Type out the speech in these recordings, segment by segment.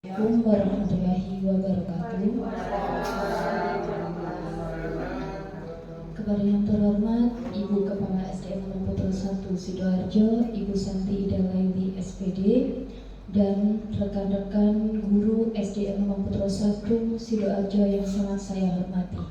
Assalamualaikum warahmatullahi wabarakatuh. Kepada yang terhormat Ibu Kepala SDN Putra 1 Sidoarjo, Ibu Santi Ida Laili SPD, dan rekan-rekan guru SDN Putra 1 Sidoarjo yang sangat saya hormati.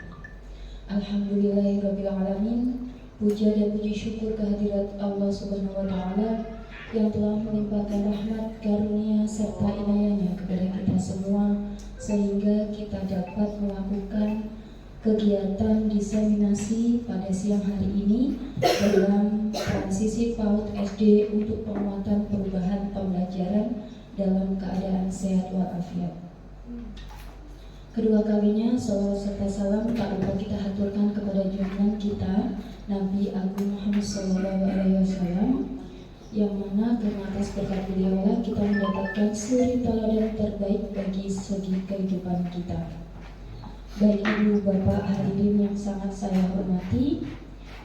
Alhamdulillahirrabbilalamin. Puja dan puji syukur kehadirat Allah Subhanahu wa Ta'ala yang telah melimpahkan rahmat, karunia, serta inayahnya kepada kita semua, sehingga kita dapat melakukan kegiatan diseminasi pada siang hari ini dalam transisi PAUD SD untuk penguatan perubahan pembelajaran dalam keadaan sehat walafiat. Kedua kalinya, salawat serta salam tak lupa kita haturkan kepada junjungan kita Nabi Agung Muhammad SAW, yang mana karena atas berkat beliaulah kita mendapatkan suri teladan terbaik bagi segi kehidupan kita. Baik Ibu Bapak hadirin yang sangat saya hormati,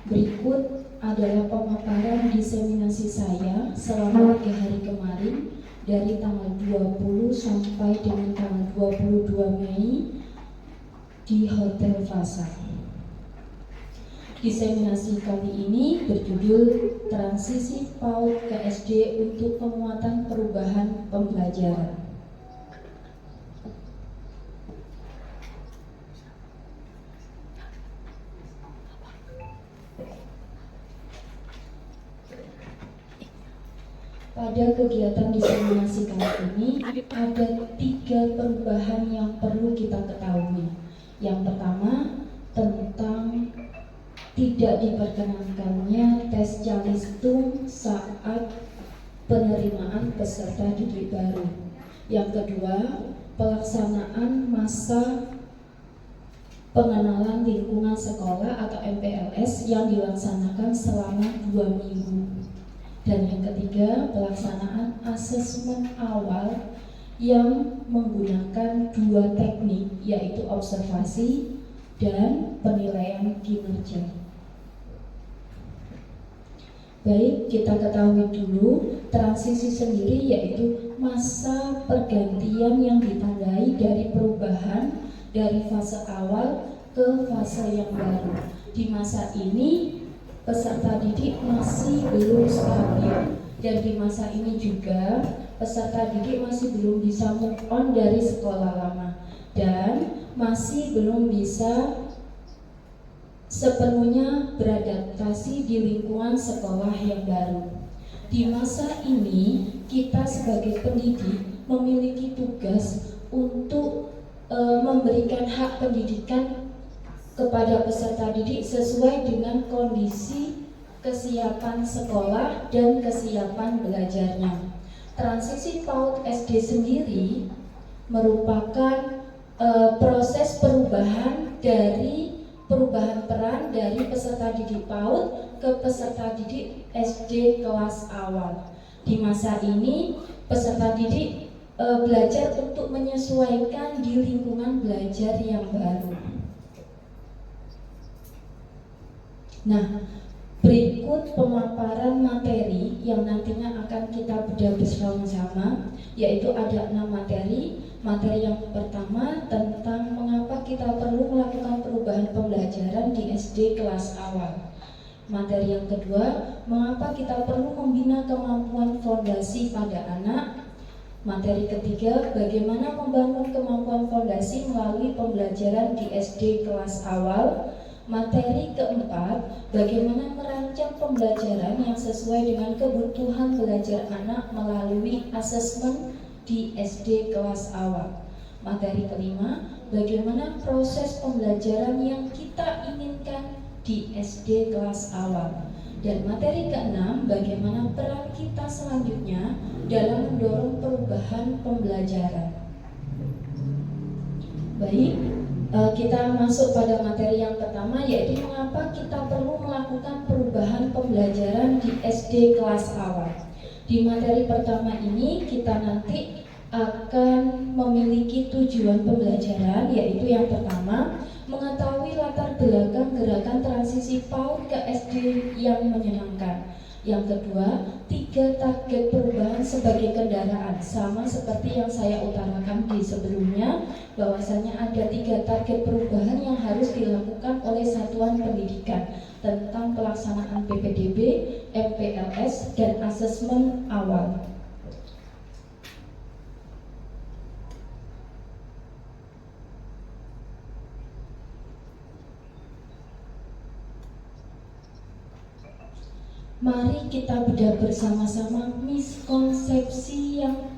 berikut adalah pemaparan diseminasi saya selama 3 hari kemarin dari tanggal 20 sampai dengan tanggal 22 Mei di Hotel Fasa. Diseminasi kali ini berjudul Transisi PAUD ke SD untuk penguatan perubahan pembelajaran. Pada kegiatan diseminasi kali ini ada 3 perubahan yang perlu kita ketahui. Yang pertama, tentang tidak diperkenankannya tes calistung saat penerimaan peserta didik baru. Yang kedua, pelaksanaan masa pengenalan lingkungan sekolah atau MPLS yang dilaksanakan selama 2 minggu. Dan yang ketiga, pelaksanaan asesmen awal yang menggunakan 2 teknik, yaitu observasi dan penilaian kinerja. Baik, kita ketahui dulu transisi sendiri yaitu masa pergantian yang ditandai dari perubahan dari fase awal ke fase yang baru. Di masa ini peserta didik masih belum stabil, dan di masa ini juga peserta didik masih belum bisa move on dari sekolah lama dan masih belum bisa sepenuhnya beradaptasi di lingkungan sekolah yang baru. Di masa ini kita sebagai pendidik memiliki tugas untuk memberikan hak pendidikan kepada peserta didik sesuai dengan kondisi kesiapan sekolah dan kesiapan belajarnya. Transisi PAUD SD sendiri merupakan proses perubahan peran dari peserta didik PAUD ke peserta didik SD kelas awal. Di masa ini peserta didik belajar untuk menyesuaikan di lingkungan belajar yang baru. Nah, berikut pemaparan materi yang nantinya akan kita bedah bersama-sama, yaitu ada 6 materi. Materi yang pertama tentang mengapa kita perlu melakukan perubahan pembelajaran di SD kelas awal. Materi yang kedua, mengapa kita perlu membina kemampuan fondasi pada anak. Materi ketiga, bagaimana membangun kemampuan fondasi melalui pembelajaran di SD kelas awal. Materi keempat, bagaimana merancang pembelajaran yang sesuai dengan kebutuhan belajar anak melalui asesmen di SD kelas awal. Materi kelima, bagaimana proses pembelajaran yang kita inginkan di SD kelas awal. Dan materi keenam, bagaimana peran kita selanjutnya dalam mendorong perubahan pembelajaran. Baik, kita masuk pada materi yang pertama, yaitu mengapa kita perlu melakukan perubahan pembelajaran di SD kelas awal. Di materi pertama ini kita nanti akan memiliki tujuan pembelajaran, yaitu yang pertama, mengetahui latar belakang gerakan transisi PAUD ke SD yang menyenangkan. Yang kedua, 3 target perubahan sebagai kendaraan, sama seperti yang saya utarakan di sebelumnya, bahwasanya ada 3 target perubahan yang harus dilakukan oleh satuan pendidikan tentang pelaksanaan PPDB, MPLS, dan asesmen awal. Mari kita bedah bersama-sama miskonsepsi yang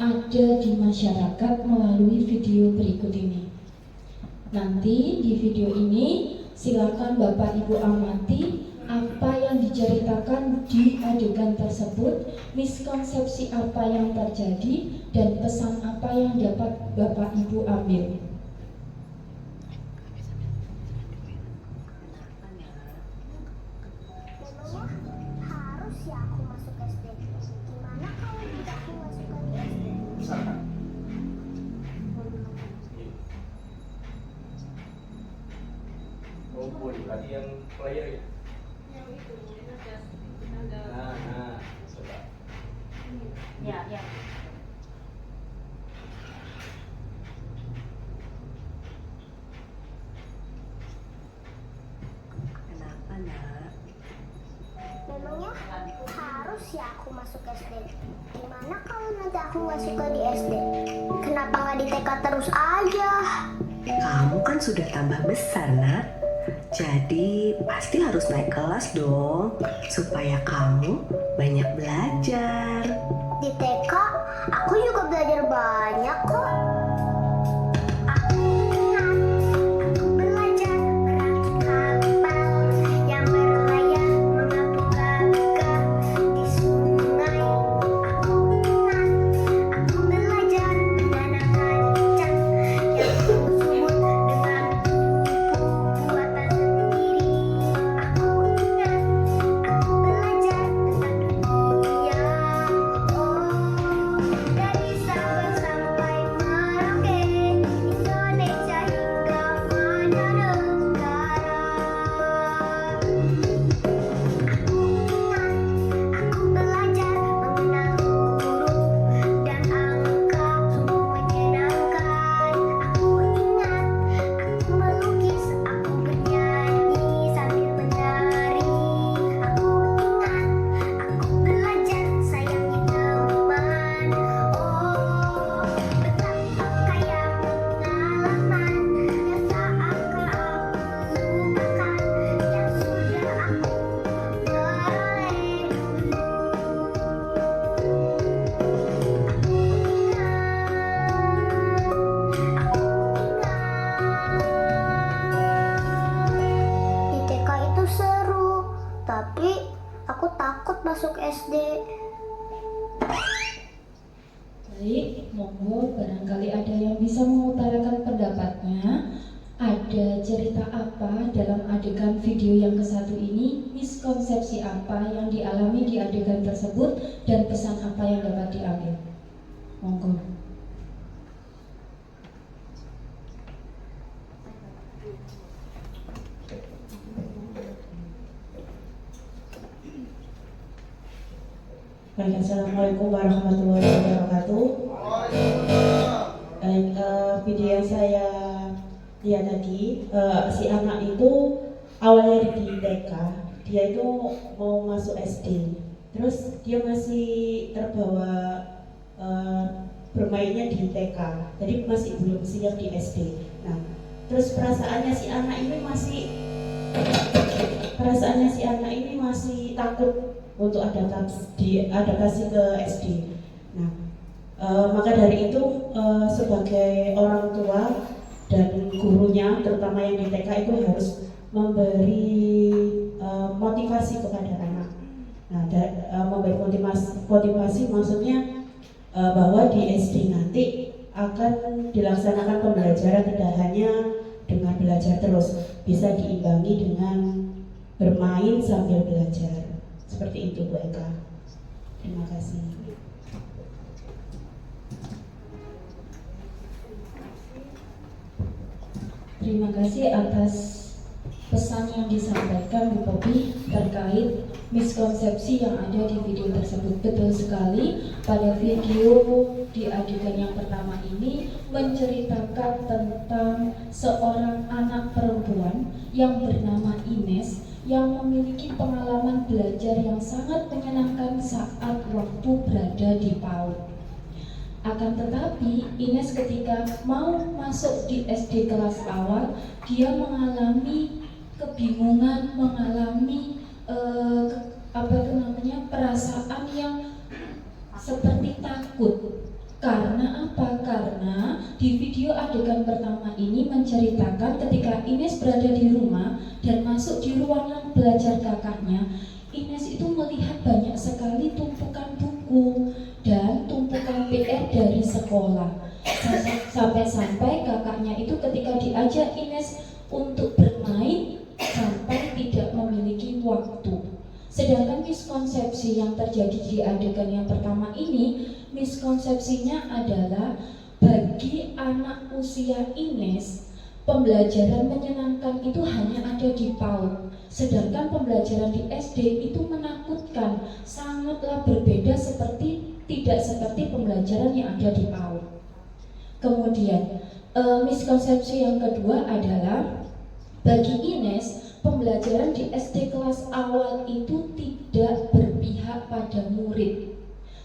ada di masyarakat melalui video berikut ini. Nanti di video ini silakan Bapak Ibu amati apa yang diceritakan di adegan tersebut, miskonsepsi apa yang terjadi, dan pesan apa yang dapat Bapak Ibu ambil. Harus ya aku masuk SD. Gimana kalau tidak aku masukkan di SD? Oh, boleh. Tadi yang player ya? Yang itu, yang ada. Coba. Ya. Kenapa, Nak? Memangnya harus ya aku masuk SD. Gimana kalau nanti aku nggak suka di SD? Kenapa nggak di TK terus aja? Kamu kan sudah tambah besar, Nak. Jadi pasti harus naik kelas dong, supaya kamu banyak belajar. Di TK aku juga belajar banyak kok. Aku ingat aku belajar merakit kapal yang berlayar mengapung-apung di sungai. Aku ingat aku belajar menanamkan ikan yang subur dengan pupuk buatan sendiri. Aku ingat aku belajar tentang dunia. Dari Sabang sampai Merauke, Indonesia hingga mancanegara. Aku ingat aku belajar mengenal huruf dan angka, sungguh menyenangkan. Aku ingat aku melukis, aku bernyanyi sambil menari. Aku ingat aku belajar sayangi teman. Oh, betapa kaya pengalaman yang tak akan aku lupakan, yang sudah aku peroleh dulu. Di TK itu seru, tapi aku takut masuk SD. Baik, monggo barangkali ada yang bisa mengutarakan pendapatnya. Ada cerita apa dalam adegan video yang ke-1 ini? Miskonsepsi apa yang dialami di adegan tersebut? Dan pesan apa yang dapat diambil? Monggo. Baik, assalamualaikum warahmatullahi wabarakatuh. Baik, video yang saya lihat tadi, si anak itu awalnya di TK, dia itu mau masuk SD, terus dia masih terbawa bermainnya di TK, jadi masih belum siap di SD. Nah, terus perasaannya si anak ini masih takut untuk adaptasi ke SD. Nah, maka dari itu sebagai orang tua dan gurunya, terutama yang di TK, itu harus memberi motivasi kepada anak. Nah, memberi motivasi maksudnya bahwa di SD nanti akan dilaksanakan pembelajaran tidak hanya dengan belajar terus, bisa diimbangi dengan bermain sambil belajar. Seperti itu, Bu Eka. Terima kasih. Terima kasih atas pesan yang disampaikan Bu Popi terkait miskonsepsi yang ada di video tersebut. Betul sekali, pada video di adegan yang pertama ini menceritakan tentang seorang anak perempuan yang bernama Ines yang memiliki pengalaman belajar yang sangat menyenangkan saat waktu berada di PAUD. Akan tetapi Ines ketika mau masuk di SD kelas awal, dia mengalami kebingungan, mengalami perasaan yang seperti takut. Karena apa? Karena di video adegan pertama ini menceritakan ketika Ines berada di rumah dan masuk di ruangan belajar kakaknya, Ines itu melihat banyak sekali tumpukan buku dan tumpukan PR dari sekolah. Sampai-sampai kakaknya itu ketika diajak Ines untuk bermain sampai tidak memiliki waktu. Sedangkan miskonsepsi yang terjadi di adegan yang pertama ini, miskonsepsinya adalah bagi anak usia Ines, pembelajaran menyenangkan itu hanya ada di PAUD. Sedangkan pembelajaran di SD itu menakutkan, sangatlah berbeda tidak seperti pembelajaran yang ada di PAUD. Kemudian, miskonsepsi yang kedua adalah bagi Ines, pembelajaran di SD kelas awal itu tidak berpihak pada murid,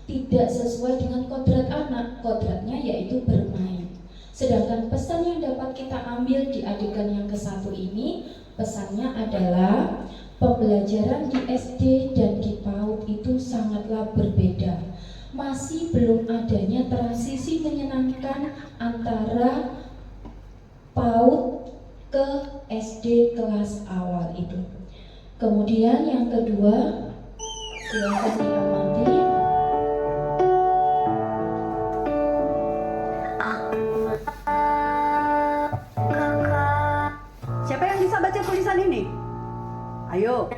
tidak sesuai dengan kodrat anak. Kodratnya yaitu bermain. Sedangkan pesan yang dapat kita ambil di adegan yang ke-1 ini, pesannya adalah pembelajaran di SD dan di PAUD itu sangatlah berbeda. Masih belum adanya transisi menyenangkan antara PAUD ke SD kelas awal itu. Kemudian yang kedua, silakan diamati. Siapa yang bisa baca tulisan ini? Ayo.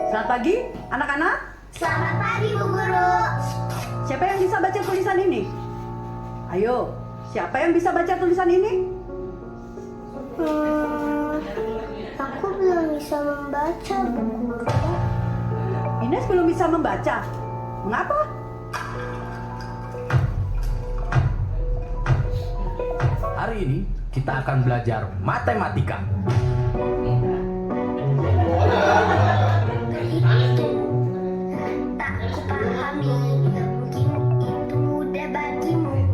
Selamat pagi, anak-anak. Selamat pagi, Bu Guru. Siapa yang bisa baca tulisan ini? Ayo, siapa yang bisa baca tulisan ini? Aku belum bisa membaca, Bu Guru. Ines belum bisa membaca. Mengapa? Hari ini kita akan belajar matematika. Itu tak kupahami, mungkin itu mudah bagimu,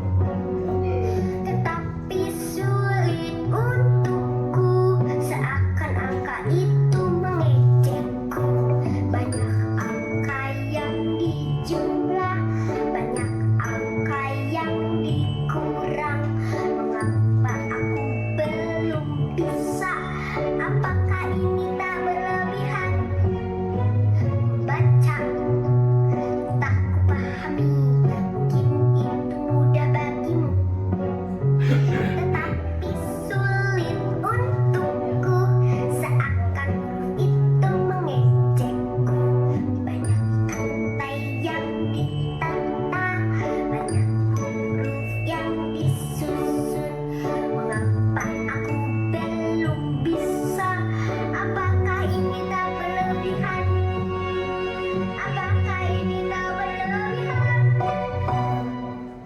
tetapi sulit untukku, seakan angka itu mengejekku. Banyak angka yang dijumlah, banyak angka yang dikurang. Mengapa aku belum bisa? Apakah ini tak berlebihan? Membaca tak kupahami, mungkin itu mudah bagimu, tetapi sulit untukku, seakan itu mengejekku. Banyak kata yang ditata, banyak huruf yang disusun. Mengapa aku belum bisa? Apakah ini tak berlebihan? Apakah ini tak berlebihan?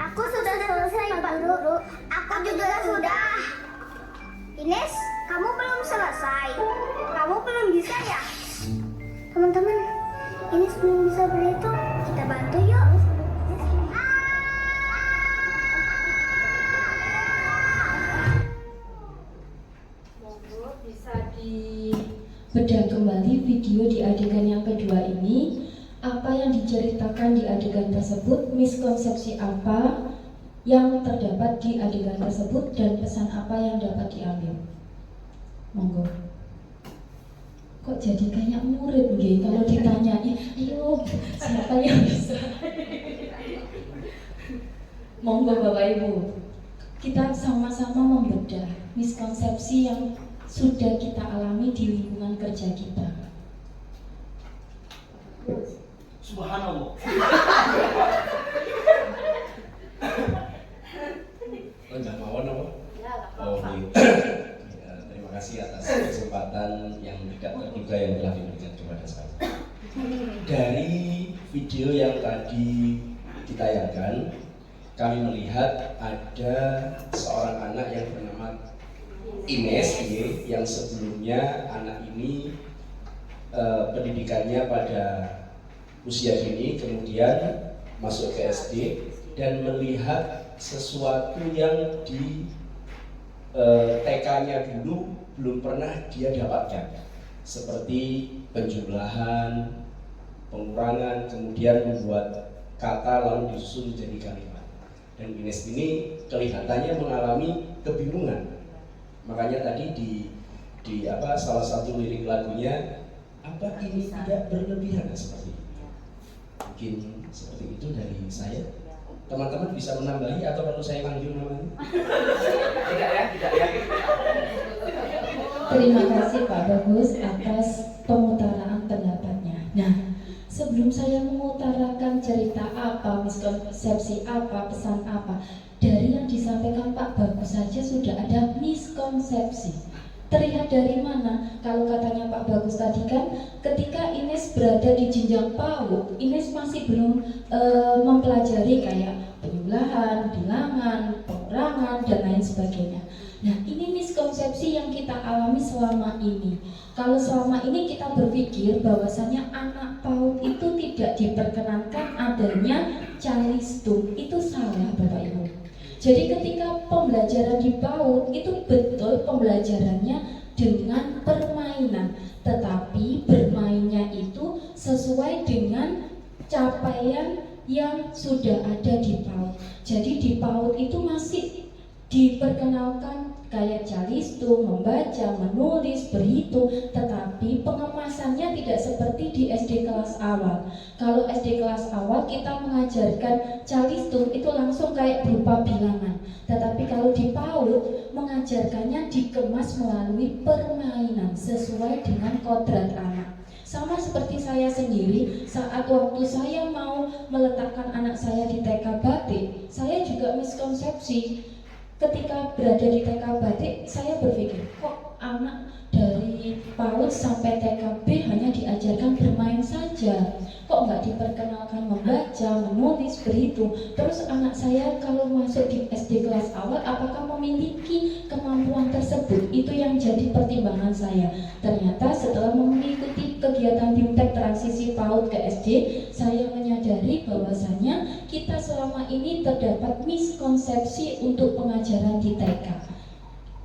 Aku sudah selesai, Pak Guru. Aku juga sudah. Ines, kamu belum selesai. Kamu belum bisa ya? Teman-teman, Ines belum bisa berhitung. Kita bantu yuk. Monggo bisa dibedah kembali video di adegan yang kedua ini. Apa yang diceritakan di adegan tersebut, miskonsepsi apa yang terdapat di adegan tersebut, dan pesan apa yang dapat diambil. Monggo. Kok jadi kayak murid nggih kalau ditanyai, ayo siapa yang bisa? Monggo Bapak Ibu. Kita sama-sama membedah miskonsepsi yang sudah kita alami di lingkungan kerja kita. Subhanallah. daripada saya. Dari video yang tadi ditayangkan, kami melihat ada seorang anak yang bernama Ines yang sebelumnya anak ini pendidikannya pada usia dini, kemudian masuk ke SD dan melihat sesuatu yang di TK-nya dulu belum pernah dia dapatkan, seperti penjumlahan, pengurangan, kemudian membuat kata lalu disusun menjadi kalimat. Dan Ines ini kelihatannya mengalami kebingungan. Makanya tadi di salah satu lirik lagunya, apa ini tidak berlebihan, seperti itu. Mungkin seperti itu dari saya. Teman-teman bisa menambahi atau perlu saya panggil namanya? Tidak ya. Terima kasih Pak Bagus atas pemutaraan pendapatnya. Nah, sebelum saya mengutarakan cerita apa, miskonsepsi apa, pesan apa, dari yang disampaikan Pak Bagus saja sudah ada miskonsepsi. Terlihat dari mana? Kalau katanya Pak Bagus tadi kan, ketika Ines berada di jenjang PAUD, Ines masih belum mempelajari kayak penjumlahan, bilangan, pengurangan, dan lain sebagainya. Nah, ini miskonsepsi yang kita alami selama ini. Kalau selama ini kita berpikir bahwasanya anak PAUD itu tidak diperkenankan adanya calistung, itu salah Bapak Ibu. Jadi ketika pembelajaran di PAUD itu betul pembelajarannya dengan permainan, tetapi bermainnya itu sesuai dengan capaian yang sudah ada di PAUD. Jadi di PAUD itu masih diperkenalkan kayak calistung, membaca, menulis, berhitung, tetapi pengemasannya tidak seperti di SD kelas awal. Kalau SD kelas awal kita mengajarkan calistung itu langsung kayak berupa bilangan, tetapi kalau di PAUD mengajarkannya dikemas melalui permainan sesuai dengan kodrat anak. Sama seperti saya sendiri, saat waktu saya mau meletakkan anak saya di TK Batik, saya juga miskonsepsi. Ketika berada di TK Batik, saya berpikir, kok anak dari PAUD sampai TKB hanya diajarkan bermain saja, kok nggak diperkenalkan membaca, menulis, berhitung. Terus anak saya kalau masuk di SD kelas awal, apakah memiliki kemampuan tersebut? Itu yang jadi pertimbangan saya. Ternyata setelah mengikuti kegiatan BIMTEK transisi PAUD ke SD, saya menyadari bahwasanya kita selama ini terdapat miskonsepsi untuk pengajaran di TK.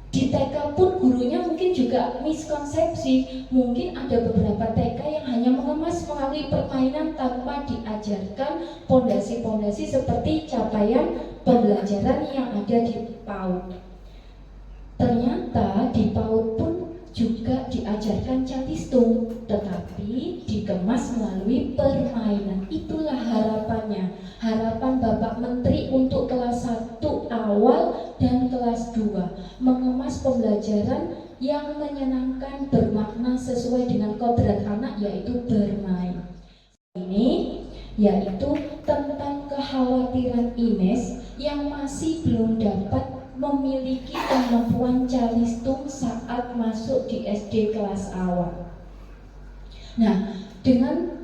Di TK pun gurunya mungkin juga miskonsepsi. Mungkin ada beberapa TK yang hanya mengemas melalui permainan tanpa diajarkan pondasi-pondasi seperti capaian pembelajaran yang ada di PAUD. Ternyata di PAUD pun juga diajarkan calistung, tetapi dikemas melalui permainan. Itulah harapannya, harapan Bapak Menteri untuk kelas 1 awal dan kelas 2, mengemas pembelajaran yang menyenangkan, bermakna sesuai dengan kodrat anak, yaitu bermain. Ini yaitu tentang kekhawatiran Ines yang masih belum dapat memiliki kemampuan calistung saat masuk di SD kelas awal. Nah, dengan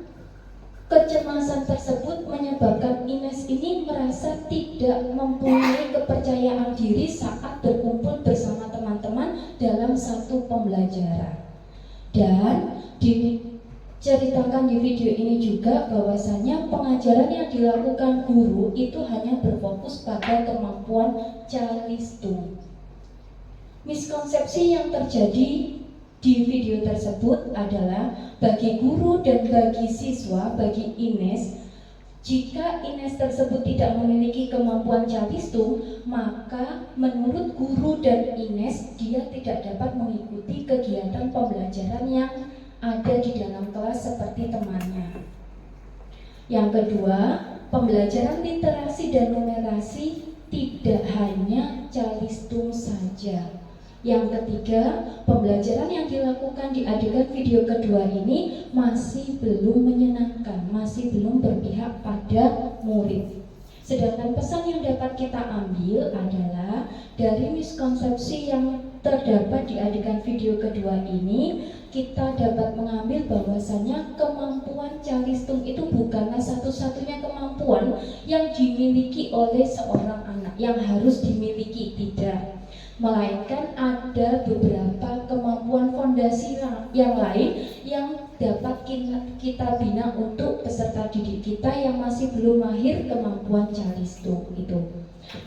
kecemasan tersebut menyebabkan Ines ini merasa tidak mempunyai kepercayaan diri saat berkumpul bersama teman-teman dalam satu pembelajaran. Dan diceritakan di video ini juga bahwasanya pengajaran yang dilakukan guru itu hanya berfokus pada kemampuan calistung. Miskonsepsi yang terjadi di video tersebut adalah bagi guru dan bagi siswa, bagi Ines, jika Ines tersebut tidak memiliki kemampuan calistung, maka menurut guru dan Ines dia tidak dapat mengikuti kegiatan pembelajaran yang ada di dalam kelas seperti temannya. Yang kedua, pembelajaran literasi dan numerasi tidak hanya calistung saja. Yang ketiga, pembelajaran yang dilakukan di adegan video kedua ini masih belum menyenangkan, masih belum berpihak pada murid. Sedangkan pesan yang dapat kita ambil adalah dari miskonsepsi yang terdapat di adegan video kedua ini, kita dapat mengambil bahwasannya kemampuan calistung itu bukanlah satu-satunya kemampuan yang dimiliki oleh seorang anak yang harus dimiliki, tidak. Melainkan ada beberapa kemampuan fondasi yang lain yang dapat kita bina untuk peserta didik kita yang masih belum mahir kemampuan calistung itu.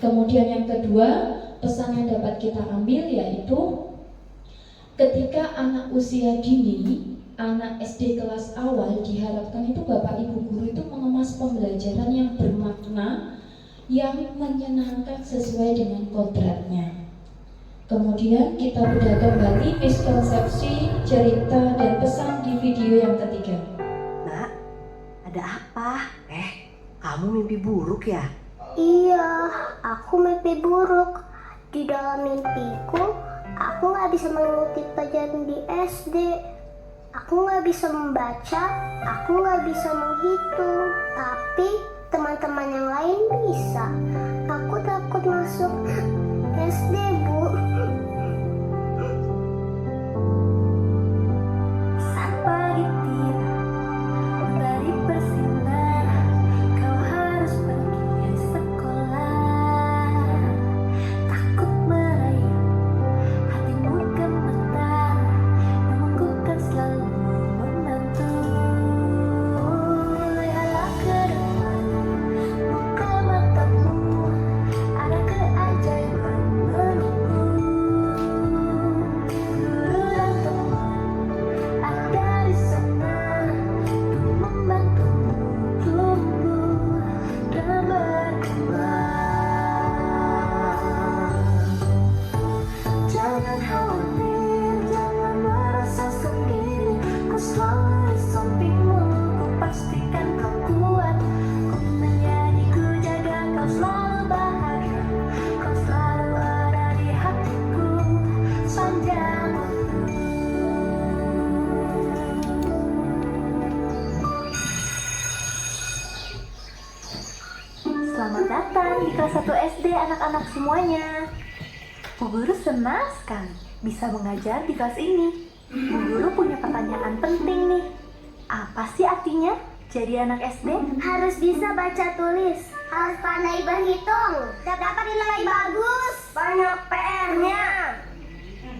Kemudian yang kedua, pesan yang dapat kita ambil yaitu ketika anak usia dini, anak SD kelas awal, diharapkan itu Bapak Ibu guru itu mengemas pembelajaran yang bermakna, yang menyenangkan sesuai dengan kodratnya. Kemudian kita bedah kembali miskonsepsi, cerita, dan pesan di video yang ketiga. Nak, ada apa? Kamu mimpi buruk ya? Iya, aku mimpi buruk. Di dalam mimpiku, aku nggak bisa mengikuti pelajaran di SD. Aku nggak bisa membaca, aku nggak bisa menghitung. Tapi teman-teman yang lain bisa. Aku takut masuk SD, Bu. Saat pagi tiba, matahari bersinar, kau harus pergi sekolah. Takut merayap, hatimu gemetar, namun kan selalu membantu. Lihatlah ke depan, buka matamu, ada keajaiban menunggu. Guru dan teman ada di sana untuk membantumu tumbuh dan berkembang. Jangan khawatir, jangan merasa sendiri. Ku selalu di sampingmu, ku pastikan kau kuat. Ku menjadi, ku jaga kau selalu bahagia. Kau selalu ada di hatiku sepanjang waktu. Selamat datang di kelas 1 SD anak-anak semuanya. Bu Guru senang sekali bisa mengajar di kelas ini. Bu Guru punya pertanyaan penting nih. Apa sih artinya jadi anak SD? Harus bisa baca tulis, harus pandai berhitung, dapat nilai bagus, banyak PR-nya.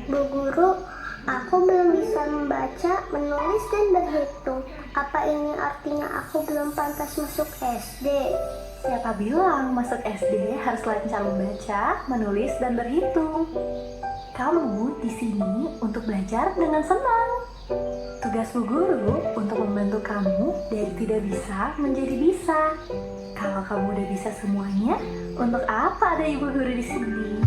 Bu Guru, aku belum bisa membaca, menulis, dan berhitung. Apa ini artinya aku belum pantas masuk SD? Siapa bilang masuk SD harus lancar membaca, menulis, dan berhitung? Kamu di sini untuk belajar dengan senang. Tugas Bu Guru untuk membantu kamu dari tidak bisa menjadi bisa. Kalau kamu udah bisa semuanya, untuk apa ada Ibu Guru di sini?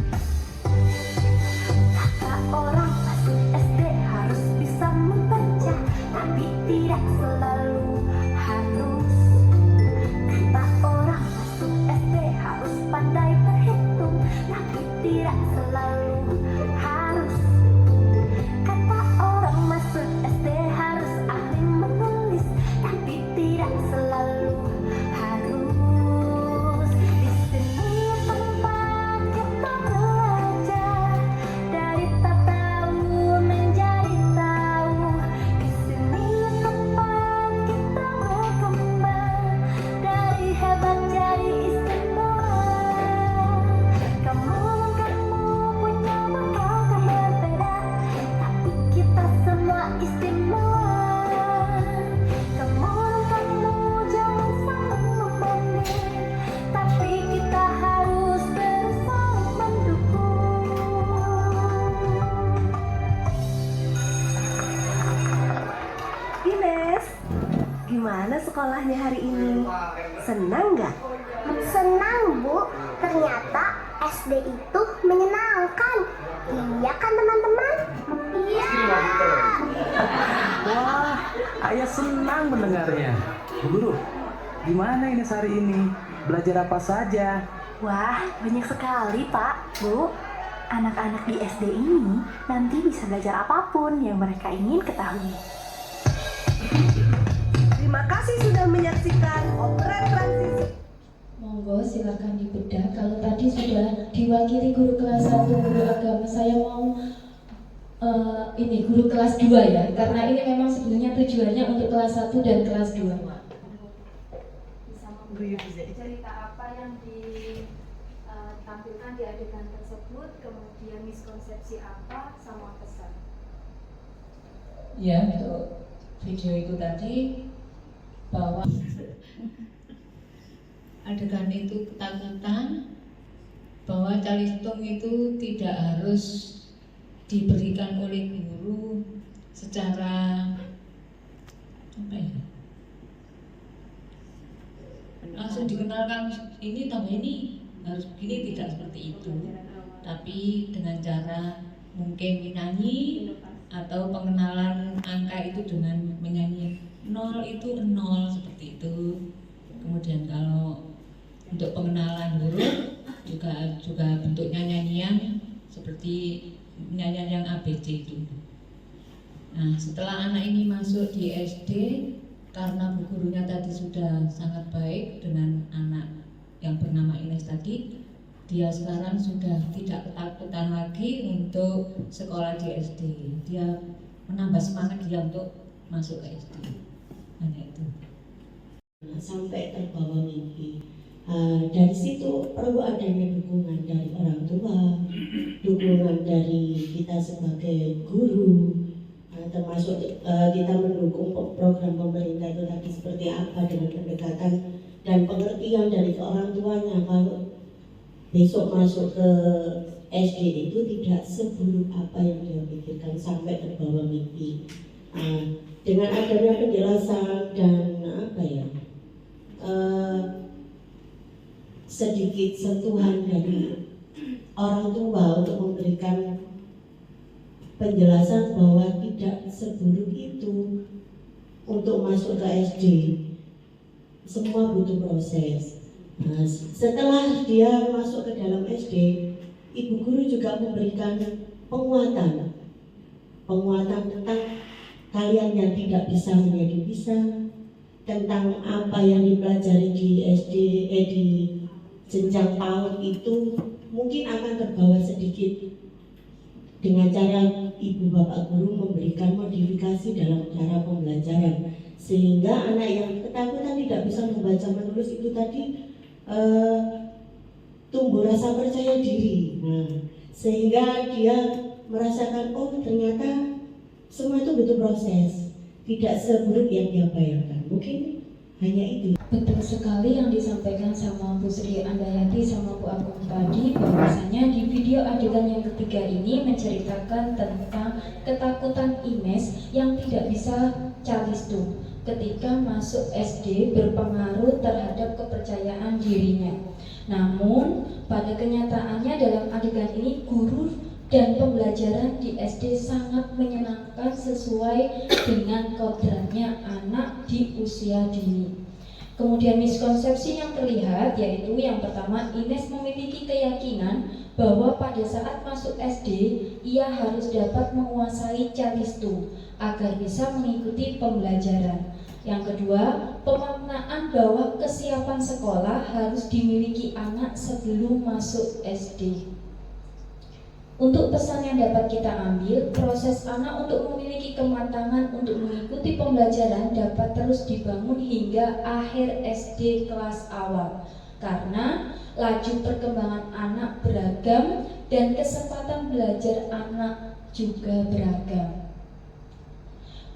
Kata orang masuk SD harus bisa membaca, tapi tidak selalu harus. Kata orang masuk SD harus pandai berhitung, tapi tidak selalu harus. Kata orang masuk SD harus ahli menulis, tapi tidak selalu harus. Di sini tempat kita belajar, dari tak tahu menjadi tahu. Di sini tempat kita berkembang, dari hebat jadi istimewa. Kamu punya bakat berbeda, tapi kita semua istimewa. Kamu jangan saling membanding, tapi kita harus bersama mendukung. Ines, gimana sekolahnya hari ini? Senang nggak? Senang, Bu. Ternyata SD itu menyenangkan. Iya kan, teman-teman? Iya. Wah, ayah senang mendengarnya. Bu Guru, gimana ini hari ini? Belajar apa saja? Wah, banyak sekali Pak, Bu. Anak-anak di SD ini nanti bisa belajar apapun yang mereka ingin ketahui. Terima kasih sudah menyaksikan Operet Transisi. Monggo silakan dibedah. Kalau tadi sudah diwakili guru kelas 1 guru agama, saya mau ini guru kelas 2 ya, karena ini memang sebenarnya tujuannya untuk kelas 1 dan kelas 2. Cerita apa yang ditampilkan di adegan tersebut, kemudian miskonsepsi apa sama pesan. Ya, untuk video itu tadi bahwa adegan itu ketakutan bahwa calistung itu tidak harus diberikan oleh guru secara apa ya, langsung dikenalkan ini tambah ini harus begini, tidak seperti itu, tapi dengan cara mungkin menyanyi atau pengenalan angka itu dengan menyanyi 0 itu 0 seperti itu. Kemudian kalau untuk pengenalan huruf juga bentuknya nyanyian seperti nyanyian yang ABC itu. Nah, setelah anak ini masuk di SD, karena bu gurunya tadi sudah sangat baik dengan anak yang bernama Ines tadi, dia sekarang sudah tidak ketakutan lagi untuk sekolah di SD. Dia menambah semangat dia untuk masuk ke SD. Hanya itu. Sampai terbawa mimpi. Dari situ perlu adanya dukungan dari orang tua, dukungan dari kita sebagai guru, termasuk kita mendukung program pemerintah itu tadi seperti apa dengan pendekatan dan pengertian dari orang tuanya kalau besok masuk ke SD itu tidak seburuk apa yang dia pikirkan sampai terbawa mimpi. Dengan adanya penjelasan dan apa ya, sedikit sentuhan dari orang tua untuk memberikan penjelasan bahwa tidak seburuk itu untuk masuk ke SD. Semua butuh proses. Nah, setelah dia masuk ke dalam SD, ibu guru juga memberikan penguatan tentang kalian yang tidak bisa menjadi bisa, tentang apa yang dipelajari di SD, di jenjang PAUD itu mungkin akan terbawa sedikit dengan cara ibu bapak guru memberikan modifikasi dalam cara pembelajaran, sehingga anak yang ketakutan tidak bisa membaca menulis itu tadi tumbuh rasa percaya diri. Nah, sehingga dia merasakan oh ternyata semua itu butuh proses, tidak seburuk yang dia bayangkan. Mungkin hanya itu. Betul sekali yang disampaikan sama Bu Sri Andayati sama Bu Agung tadi, bahwasanya di video adegan yang ketiga ini menceritakan tentang ketakutan Ines yang tidak bisa calistung ketika masuk SD berpengaruh terhadap kepercayaan dirinya. Namun pada kenyataannya dalam adegan ini guru dan pembelajaran di SD sangat menyenangkan sesuai dengan kodratnya anak di usia dini. Kemudian miskonsepsi yang terlihat yaitu yang pertama, Ines memiliki keyakinan bahwa pada saat masuk SD ia harus dapat menguasai calistung agar bisa mengikuti pembelajaran. Yang kedua, pemaknaan bahwa kesiapan sekolah harus dimiliki anak sebelum masuk SD. Untuk pesan yang dapat kita ambil, proses anak untuk memiliki kematangan untuk mengikuti pembelajaran dapat terus dibangun hingga akhir SD kelas awal. Karena laju perkembangan anak beragam dan kesempatan belajar anak juga beragam.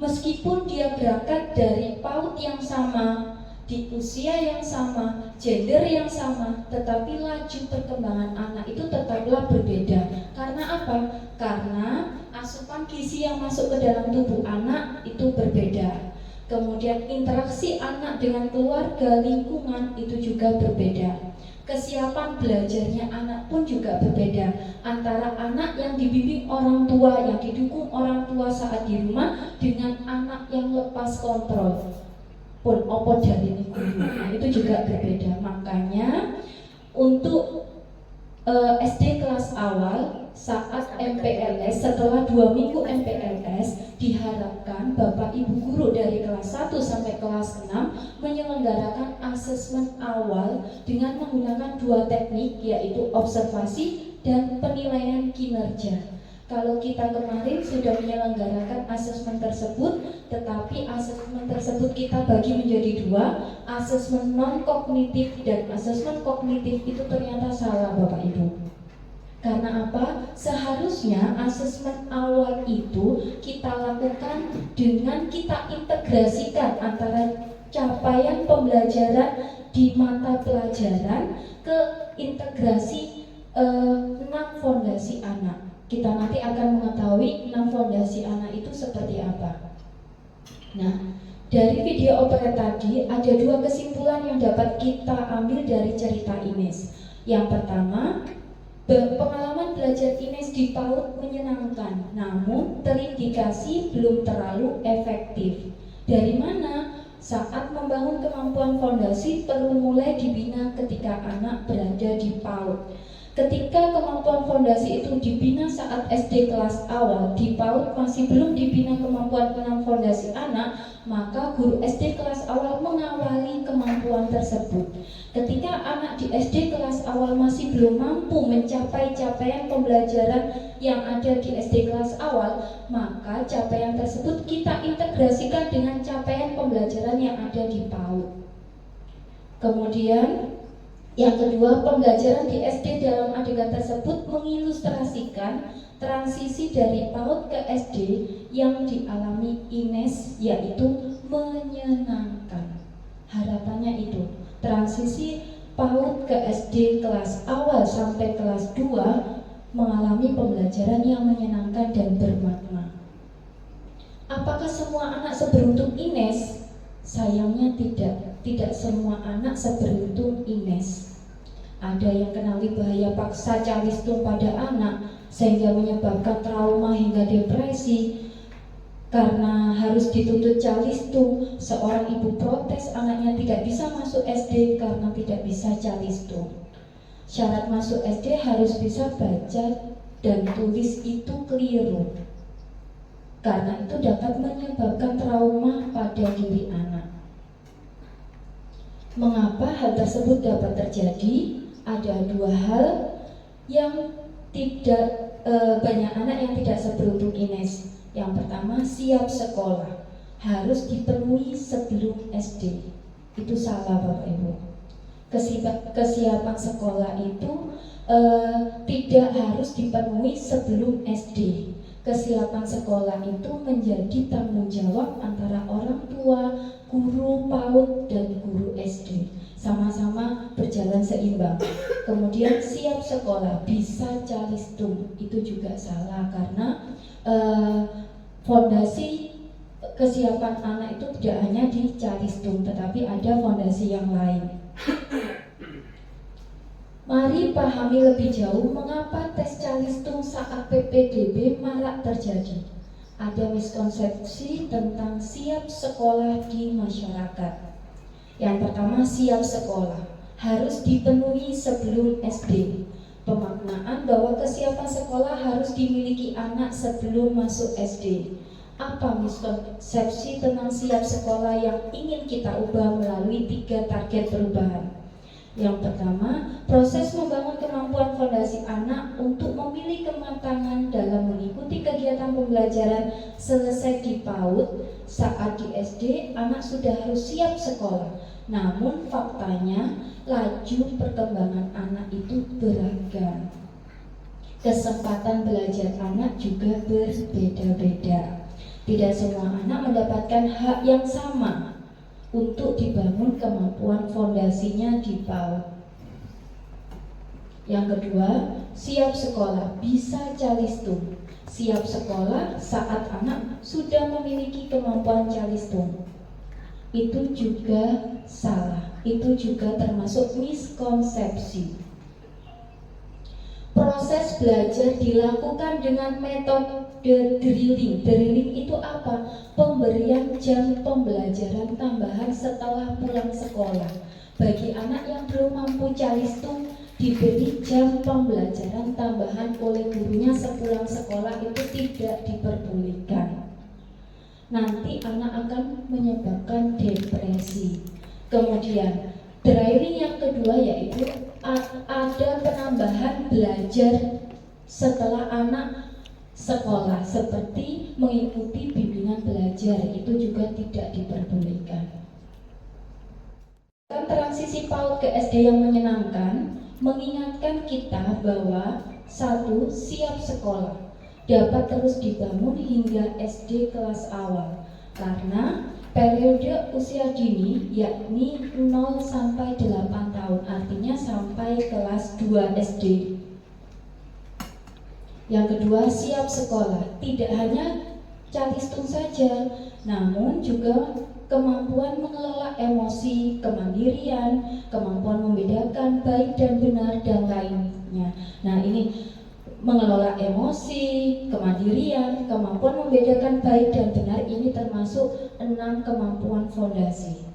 Meskipun dia berangkat dari PAUD yang sama, di usia yang sama, gender yang sama, tetapi laju perkembangan anak itu tetaplah berbeda. Karena apa? Karena asupan gizi yang masuk ke dalam tubuh anak itu berbeda. Kemudian interaksi anak dengan keluarga, lingkungan itu juga berbeda. Kesiapan belajarnya anak pun juga berbeda antara anak yang dibimbing orang tua, yang didukung orang tua saat di rumah, dengan anak yang lepas kontrol pun opo dari guru. Nah, itu juga berbeda. Makanya untuk SD kelas awal saat MPLS, setelah 2 minggu MPLS, diharapkan Bapak Ibu guru dari kelas 1 sampai kelas 6 menyelenggarakan asesmen awal dengan menggunakan 2 teknik, yaitu observasi dan penilaian kinerja. Kalau kita kemarin sudah menyelenggarakan asesmen tersebut, tetapi asesmen tersebut kita bagi menjadi dua, asesmen non-kognitif dan asesmen kognitif, itu ternyata salah Bapak Ibu. Karena apa? Seharusnya asesmen awal itu kita lakukan dengan kita integrasikan antara capaian pembelajaran di mata pelajaran ke integrasi 6 fondasi anak. Kita nanti akan mengetahui 6 fondasi anak itu seperti apa. Nah, dari video operet tadi ada 2 kesimpulan yang dapat kita ambil dari cerita Ines. Yang pertama, pengalaman belajar Ines di PAUD menyenangkan, namun terindikasi belum terlalu efektif. Dari mana? Saat membangun kemampuan fondasi perlu mulai dibina ketika anak berada di PAUD. Ketika kemampuan fondasi itu dibina saat SD kelas awal, di PAUD masih belum dibina kemampuan fondasi anak, maka guru SD kelas awal mengawali kemampuan tersebut. Ketika anak di SD kelas awal masih belum mampu mencapai capaian pembelajaran yang ada di SD kelas awal, maka capaian tersebut kita integrasikan dengan capaian pembelajaran yang ada di PAUD. Kemudian yang kedua, pembelajaran di SD dalam adegan tersebut mengilustrasikan transisi dari PAUD ke SD yang dialami Ines, yaitu menyenangkan. Harapannya itu, transisi PAUD ke SD kelas awal sampai kelas 2 mengalami pembelajaran yang menyenangkan dan bermakna. Apakah semua anak seberuntung Ines? Sayangnya tidak semua anak seberuntung Ines. Ada yang kenali bahaya paksa calistung pada anak sehingga menyebabkan trauma hingga depresi. Karena harus dituntut calistung, seorang ibu protes anaknya tidak bisa masuk SD karena tidak bisa calistung. Syarat masuk SD harus bisa baca dan tulis itu keliru. Karena itu dapat menyebabkan trauma pada diri anak. Mengapa hal tersebut dapat terjadi? Ada 2 hal yang tidak banyak anak yang tidak seberuntung Ines. Yang pertama, siap sekolah harus dipenuhi sebelum SD. Itu salah Bapak Ibu. Kesiapan sekolah itu tidak harus dipenuhi sebelum SD. Kesiapan sekolah itu menjadi tanggung jawab antara orang tua, guru PAUD, dan guru SD. Sama-sama berjalan seimbang. Kemudian siap sekolah, bisa calistung, itu juga salah karena fondasi kesiapan anak itu tidak hanya di calistung, tetapi ada fondasi yang lain. Mari pahami lebih jauh mengapa tes calistung saat PPDB marak terjadi. Ada miskonsepsi tentang siap sekolah di masyarakat. Yang pertama, siap sekolah harus dipenuhi sebelum SD. Pemaknaan bahwa kesiapan sekolah harus dimiliki anak sebelum masuk SD. Apa miskonsepsi tentang siap sekolah yang ingin kita ubah melalui 3 target perubahan? Yang pertama, proses membangun kemampuan fondasi anak untuk memilih kematangan dalam mengikuti kegiatan pembelajaran selesai di PAUD. Saat di SD, anak sudah harus siap sekolah. Namun faktanya, laju perkembangan anak itu beragam. Kesempatan belajar anak juga berbeda-beda. Tidak semua anak mendapatkan hak yang sama untuk dibangun kemampuan fondasinya di PAUD. Yang kedua, siap sekolah bisa calistung. Siap sekolah saat anak sudah memiliki kemampuan calistung. Itu juga salah. Itu juga termasuk miskonsepsi. Proses belajar dilakukan dengan metode drilling. Drilling itu apa? Pemberian jam pembelajaran tambahan setelah pulang sekolah. Bagi anak yang belum mampu calistung, diberi jam pembelajaran tambahan oleh gurunya sepulang sekolah itu tidak diperbolehkan. Nanti anak akan menyebabkan depresi. Kemudian drilling yang kedua yaitu ada penambahan belajar setelah anak sekolah seperti mengikuti bimbingan belajar itu juga tidak diperbolehkan. Transisi PAUD ke SD yang menyenangkan mengingatkan kita bahwa satu, siap sekolah dapat terus dibangun hingga SD kelas awal karena periode usia dini yakni 0 sampai 8 tahun, artinya sampai kelas 2 SD. Yang kedua, siap sekolah, tidak hanya calistung saja, namun juga kemampuan mengelola emosi, kemandirian, kemampuan membedakan baik dan benar, dan lainnya. Nah, ini mengelola emosi, kemandirian, kemampuan membedakan baik dan benar, ini termasuk 6 kemampuan fondasi.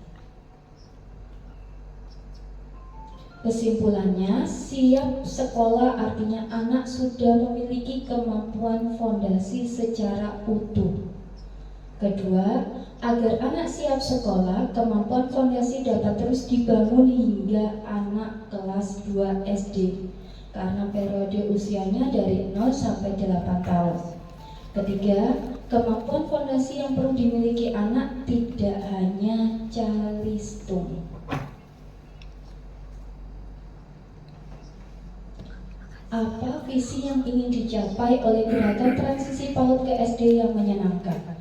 Kesimpulannya, siap sekolah artinya anak sudah memiliki kemampuan fondasi secara utuh. Kedua, agar anak siap sekolah, kemampuan fondasi dapat terus dibangun hingga anak kelas 2 SD karena periode usianya dari 0 sampai 8 tahun. Ketiga, kemampuan fondasi yang perlu dimiliki anak tidak hanya calistung. Apa visi yang ingin dicapai oleh gerakan transisi PAUD ke SD yang menyenangkan?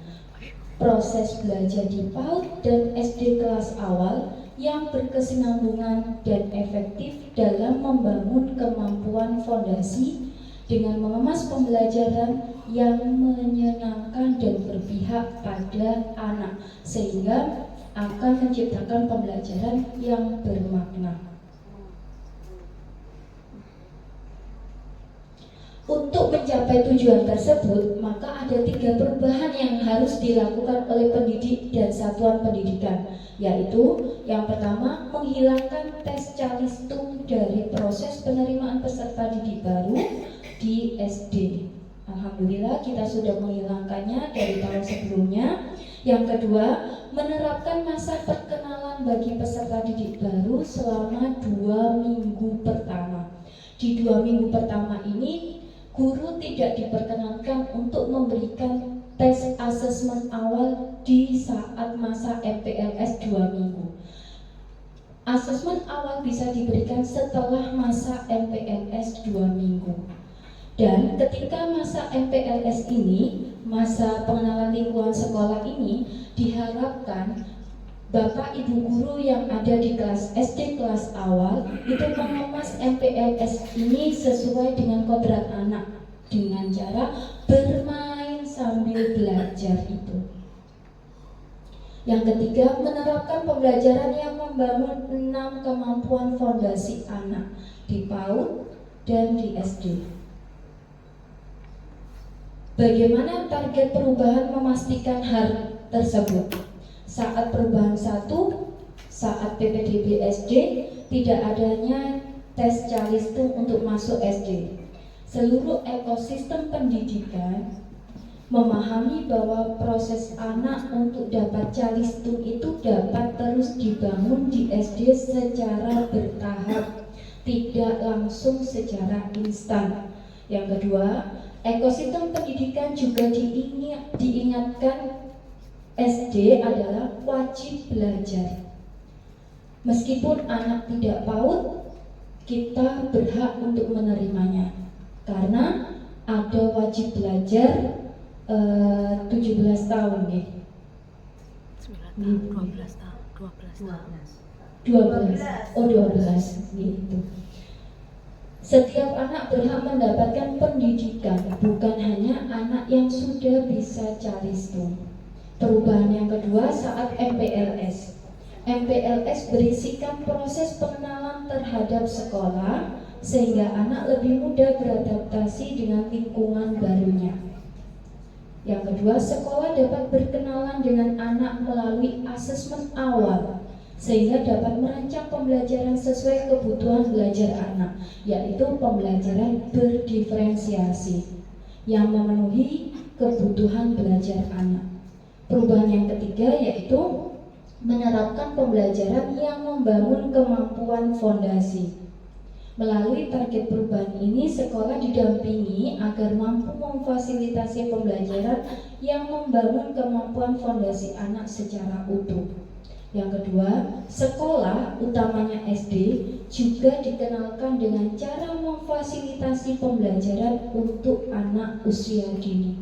Proses belajar di PAUD dan SD kelas awal yang berkesinambungan dan efektif dalam membangun kemampuan fondasi dengan mengemas pembelajaran yang menyenangkan dan berpihak pada anak sehingga akan menciptakan pembelajaran yang bermakna. Untuk mencapai tujuan tersebut, maka ada 3 perubahan yang harus dilakukan oleh pendidik dan satuan pendidikan, yaitu yang pertama, menghilangkan tes calistung dari proses penerimaan peserta didik baru di SD. Alhamdulillah kita sudah menghilangkannya dari tahun sebelumnya. Yang kedua, menerapkan masa perkenalan bagi peserta didik baru selama 2 minggu pertama. Di 2 minggu pertama ini, guru tidak diperkenankan untuk memberikan tes asesmen awal di saat masa MPLS 2 minggu. Asesmen awal bisa diberikan setelah masa MPLS 2 minggu. Dan ketika masa MPLS ini, masa pengenalan lingkungan sekolah ini, diharapkan Bapak Ibu guru yang ada di kelas SD kelas awal itu mengemas MPLS ini sesuai dengan kodrat anak dengan cara bermain sambil belajar itu. Yang ketiga, menerapkan pembelajaran yang membangun 6 kemampuan fondasi anak di PAUD dan di SD. Bagaimana target perubahan memastikan hal tersebut? Saat perubahan 1, saat PPDB SD, tidak adanya tes calistung untuk masuk SD. Seluruh ekosistem pendidikan memahami bahwa proses anak untuk dapat calistung itu dapat terus dibangun di SD secara bertahap, tidak langsung secara instan. Yang kedua, ekosistem pendidikan juga diingatkan SD adalah wajib belajar. Meskipun anak tidak PAUD, kita berhak untuk menerimanya karena ada wajib belajar 17 tahun nih. 12 gitu. Setiap anak berhak mendapatkan pendidikan, bukan hanya anak yang sudah bisa calistung. Perubahan yang kedua saat MPLS. MPLS berisikan proses pengenalan terhadap sekolah sehingga anak lebih mudah beradaptasi dengan lingkungan barunya. Yang kedua, sekolah dapat berkenalan dengan anak melalui asesmen awal sehingga dapat merancang pembelajaran sesuai kebutuhan belajar anak, yaitu pembelajaran berdiferensiasi yang memenuhi kebutuhan belajar anak. Perubahan yang ketiga yaitu menerapkan pembelajaran yang membangun kemampuan fondasi. Melalui target perubahan ini, sekolah didampingi agar mampu memfasilitasi pembelajaran yang membangun kemampuan fondasi anak secara utuh. Yang kedua, sekolah, utamanya SD, juga dikenalkan dengan cara memfasilitasi pembelajaran untuk anak usia dini.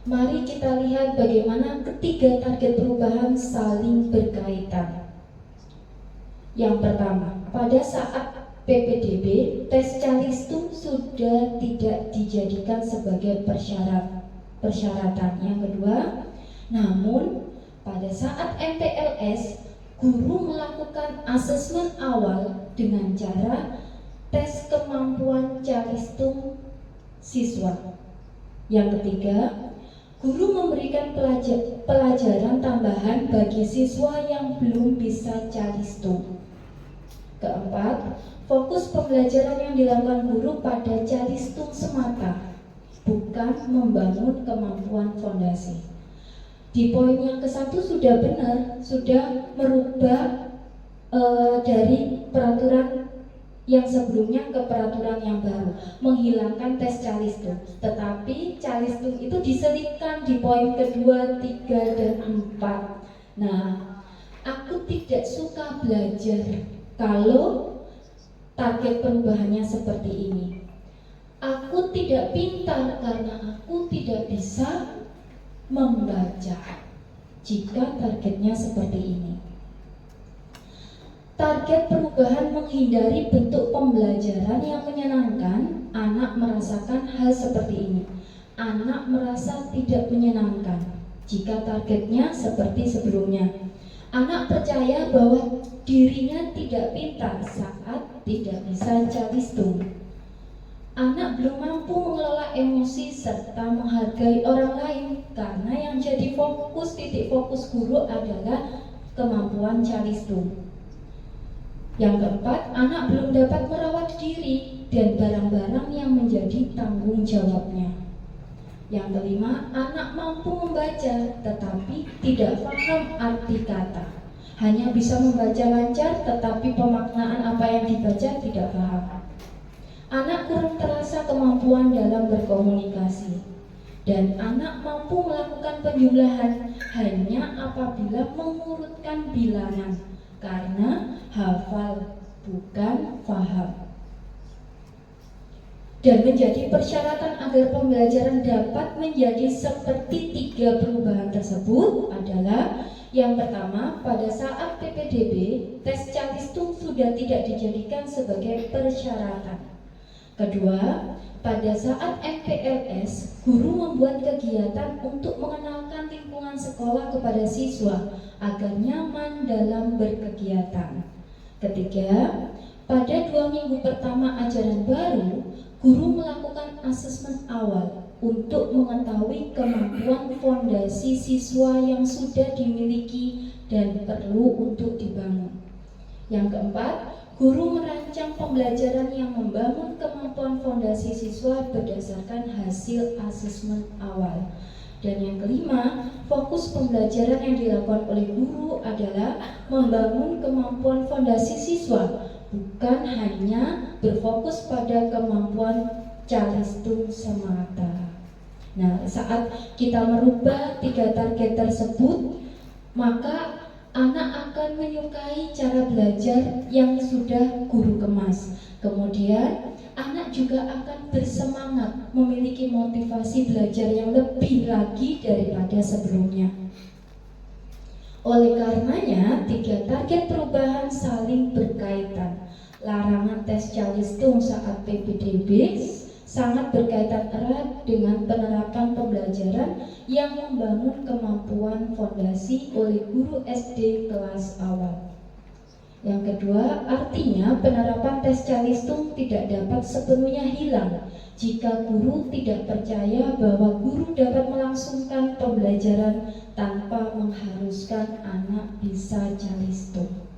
Mari kita lihat bagaimana ketiga target perubahan saling berkaitan. Yang pertama, pada saat PPDB, tes Calistung sudah tidak dijadikan sebagai persyaratan. Yang kedua, namun pada saat MPLS, guru melakukan asesmen awal dengan cara tes kemampuan Calistung siswa. Yang ketiga, guru memberikan pelajaran tambahan bagi siswa yang belum bisa Calistung. Keempat, fokus pembelajaran yang dilakukan guru pada Calistung semata, bukan membangun kemampuan fondasi. Di poin yang ke-1 sudah benar, sudah merubah dari peraturan yang sebelumnya ke peraturan yang baru, menghilangkan tes Calistung. Tetapi Calistung itu diselipkan di poin kedua, 3, dan 4. Nah, aku tidak suka belajar kalau target perubahannya seperti ini. Aku tidak pintar karena aku tidak bisa membaca jika targetnya seperti ini. Target perubahan menghindari bentuk pembelajaran yang menyenangkan. Anak merasakan hal seperti ini. Anak merasa tidak menyenangkan jika targetnya seperti sebelumnya. Anak percaya bahwa dirinya tidak pintar saat tidak bisa Calistung. Anak belum mampu mengelola emosi serta menghargai orang lain karena yang jadi titik fokus guru adalah kemampuan Calistung. Yang keempat, anak belum dapat merawat diri dan barang-barang yang menjadi tanggung jawabnya. Yang kelima, anak mampu membaca tetapi tidak paham arti kata. Hanya bisa membaca lancar tetapi pemaknaan apa yang dibaca tidak paham. Anak kurang terasa kemampuan dalam berkomunikasi. Dan anak mampu melakukan penjumlahan hanya apabila mengurutkan bilangan karena hafal bukan paham. Dan menjadi persyaratan agar pembelajaran dapat menjadi seperti tiga perubahan tersebut adalah yang pertama, pada saat PPDB, tes Calistung sudah tidak dijadikan sebagai persyaratan. Kedua, pada saat MPLS, guru membuat kegiatan untuk mengenalkan lingkungan sekolah kepada siswa agar nyaman dalam berkegiatan. Ketiga, pada 2 minggu pertama ajaran baru, guru melakukan asesmen awal untuk mengetahui kemampuan fondasi siswa yang sudah dimiliki dan perlu untuk dibangun. Yang keempat, guru merancang pembelajaran yang membangun kemampuan fondasi siswa berdasarkan hasil asesmen awal. Dan yang kelima, fokus pembelajaran yang dilakukan oleh guru adalah membangun kemampuan fondasi siswa, bukan hanya berfokus pada kemampuan Calistung semata. Nah, saat kita merubah 3 target tersebut, maka anak akan menyukai cara belajar yang sudah guru kemas. Kemudian, anak juga akan bersemangat memiliki motivasi belajar yang lebih lagi daripada sebelumnya. Oleh karenanya, 3 target perubahan saling berkaitan. Larangan tes Calistung saat PPDB sangat berkaitan erat dengan penerapan pembelajaran yang membangun kemampuan fondasi oleh guru SD kelas awal. Yang kedua, artinya penerapan tes Calistung tidak dapat sepenuhnya hilang jika guru tidak percaya bahwa guru dapat melangsungkan pembelajaran tanpa mengharuskan anak bisa Calistung.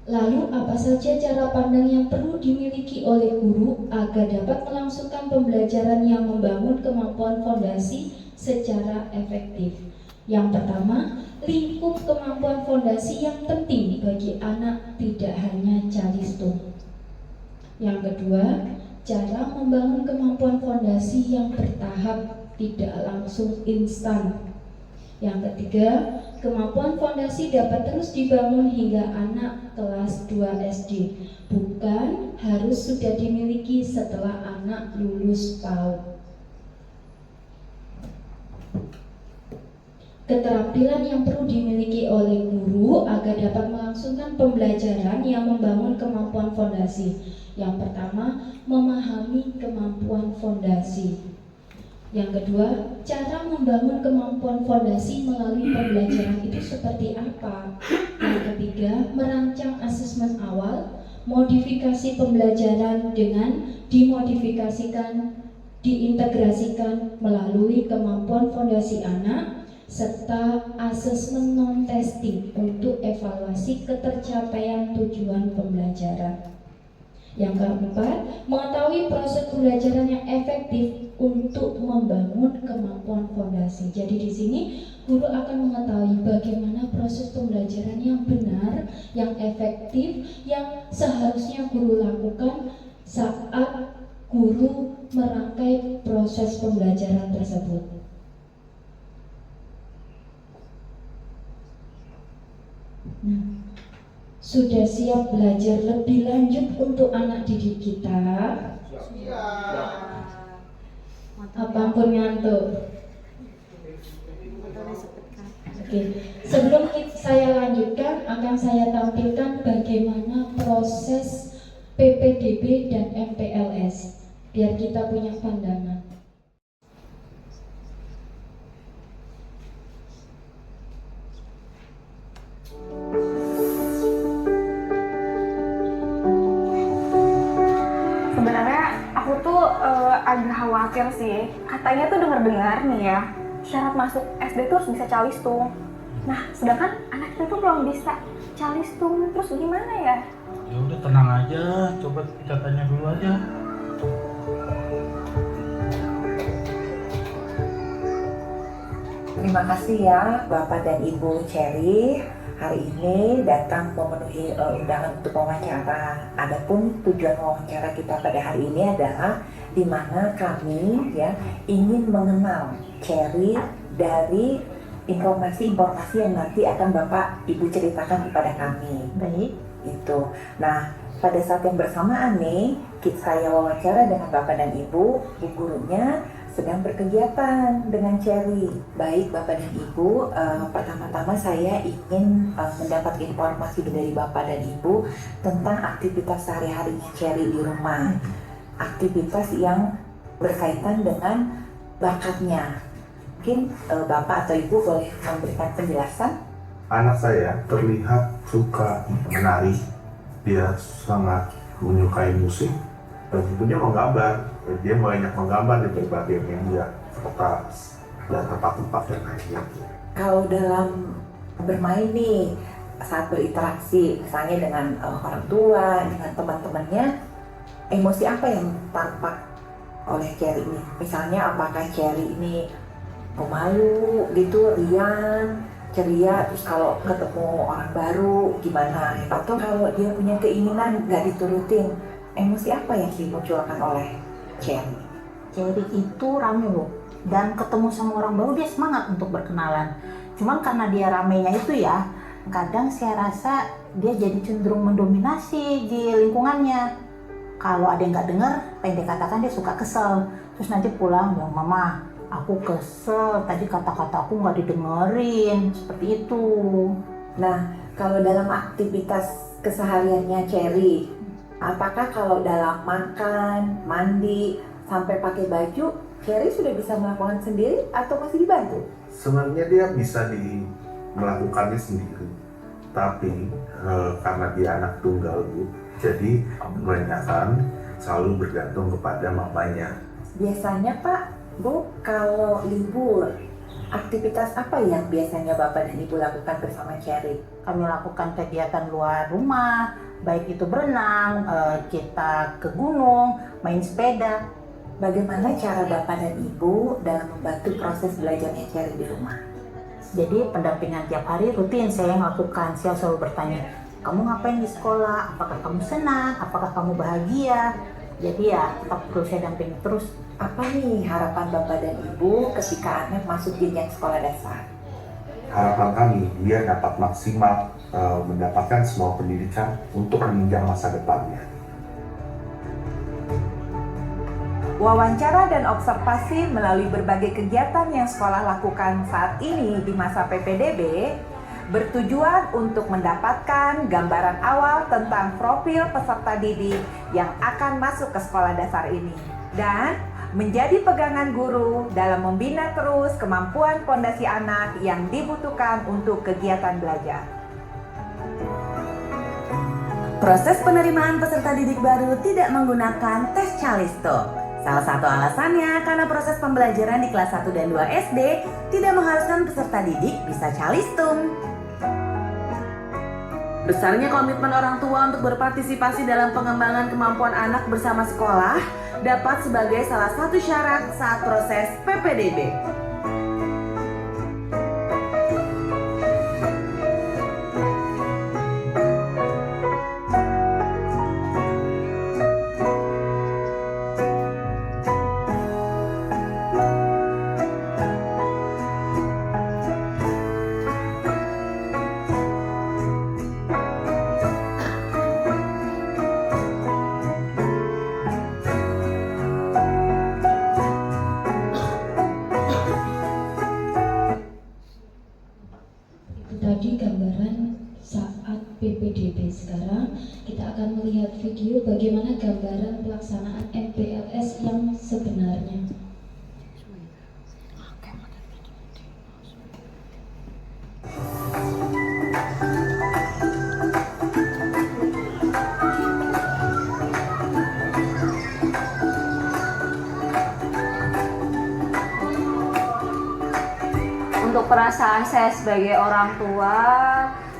Lalu apa saja cara pandang yang perlu dimiliki oleh guru agar dapat melangsungkan pembelajaran yang membangun kemampuan fondasi secara efektif? Yang pertama, lingkup kemampuan fondasi yang penting bagi anak tidak hanya calistung. Yang kedua, cara membangun kemampuan fondasi yang bertahap, tidak langsung instan. Yang ketiga, kemampuan fondasi dapat terus dibangun hingga anak kelas 2 SD, bukan harus sudah dimiliki setelah anak lulus PAUD. Keterampilan yang perlu dimiliki oleh guru agar dapat melangsungkan pembelajaran yang membangun kemampuan fondasi. Yang pertama, memahami kemampuan fondasi. Yang kedua, cara membangun kemampuan fondasi melalui pembelajaran itu seperti apa? Yang ketiga, merancang asesmen awal, modifikasi pembelajaran dengan dimodifikasikan, diintegrasikan melalui kemampuan fondasi anak, serta asesmen non-testing untuk evaluasi ketercapaian tujuan pembelajaran. Yang keempat, mengetahui proses pembelajaran yang efektif untuk membangun kemampuan fondasi. Jadi di sini guru akan mengetahui bagaimana proses pembelajaran yang benar, yang efektif, yang seharusnya guru lakukan saat guru merangkai proses pembelajaran tersebut. Nah, sudah siap belajar lebih lanjut untuk anak didik kita? Apapun ngantuk. Oke, sebelum saya lanjutkan, akan saya tampilkan bagaimana proses PPDB dan MPLS, biar kita punya pandangan. Sebenarnya aku tuh agak khawatir sih. Katanya tuh dengar-dengar nih ya, syarat masuk SD tuh harus bisa calistung. Nah, sedangkan anak kita tuh belum bisa calistung, terus gimana ya? Ya udah tenang aja, coba kita tanya dulu aja. Terima kasih ya Bapak dan Ibu Cherry hari ini datang memenuhi undangan untuk wawancara. Adapun tujuan wawancara kita pada hari ini adalah di mana kami ya ingin mengenal Cherry dari informasi-informasi yang nanti akan Bapak Ibu ceritakan kepada kami. Baik. Itu. Nah, pada saat yang bersamaan nih, saya wawancara dengan Bapak dan Ibu, Bu gurunya sedang berkegiatan dengan Cherry. Baik Bapak dan Ibu, pertama-tama saya ingin mendapat informasi dari Bapak dan Ibu tentang aktivitas sehari-hari Cherry di rumah. Aktivitas yang berkaitan dengan bakatnya. Mungkin Bapak atau Ibu boleh memberikan penjelasan? Anak saya terlihat suka menari, dia sangat menyukai musik, dan tentunya menggambar. Dia banyak menggambar di berbagai media, kertas, dan tempat-tempat yang lainnya. Kalau dalam bermain nih, saat berinteraksi, misalnya dengan orang tua, dengan teman-temannya, emosi apa yang tampak oleh Cherry ini? Misalnya apakah Cherry ini pemalu gitu, riang, ceria, terus kalau ketemu orang baru gimana? Atau kalau dia punya keinginan nggak diturutin, emosi apa yang dimunculkan oleh Cherry? Cherry itu rame loh, dan ketemu sama orang baru dia semangat untuk berkenalan. Cuman karena dia ramenya itu ya, kadang saya rasa dia jadi cenderung mendominasi di lingkungannya. Kalau ada yang nggak dengar, apa yang dikatakan dia suka kesel. Terus nanti pulang, bilang, "Mama, aku kesel, tadi kata-kata aku nggak didengerin," seperti itu. Nah, kalau dalam aktivitas kesehariannya Cherry, apakah kalau dalam makan, mandi, sampai pakai baju, Cherry sudah bisa melakukan sendiri atau masih dibantu? Sebenarnya dia bisa melakukannya sendiri, tapi karena dia anak tunggal, Bu, jadi kebanyakan selalu bergantung kepada mamanya. Biasanya Pak, Bu, kalau libur, aktivitas apa yang biasanya Bapak dan Ibu lakukan bersama Cherry? Kami lakukan kegiatan luar rumah, baik itu berenang, kita ke gunung, main sepeda. Bagaimana cara Bapak dan Ibu dalam membantu proses belajarnya Cherry di rumah? Jadi pendampingan tiap hari rutin saya yang lakukan. Saya selalu bertanya, kamu ngapain di sekolah? Apakah kamu senang? Apakah kamu bahagia? Jadi ya tetap terus saya dampingi terus. Apa nih harapan Bapak dan Ibu ketika anak masuk jenjang sekolah dasar? Harapan kami dia dapat maksimal mendapatkan semua pendidikan untuk menunjang masa depannya. Wawancara dan observasi melalui berbagai kegiatan yang sekolah lakukan saat ini di masa PPDB bertujuan untuk mendapatkan gambaran awal tentang profil peserta didik yang akan masuk ke sekolah dasar ini dan menjadi pegangan guru dalam membina terus kemampuan fondasi anak yang dibutuhkan untuk kegiatan belajar. Proses penerimaan peserta didik baru tidak menggunakan tes Calisto. Salah satu alasannya karena proses pembelajaran di kelas 1 dan 2 SD tidak mengharuskan peserta didik bisa Calistung. Besarnya komitmen orang tua untuk berpartisipasi dalam pengembangan kemampuan anak bersama sekolah dapat sebagai salah satu syarat saat proses PPDB. Tadi gambaran saat PPDB. Sekarang kita akan melihat video bagaimana gambaran pelaksanaan MPLS yang sebenarnya. Untuk perasaan saya sebagai orang tua,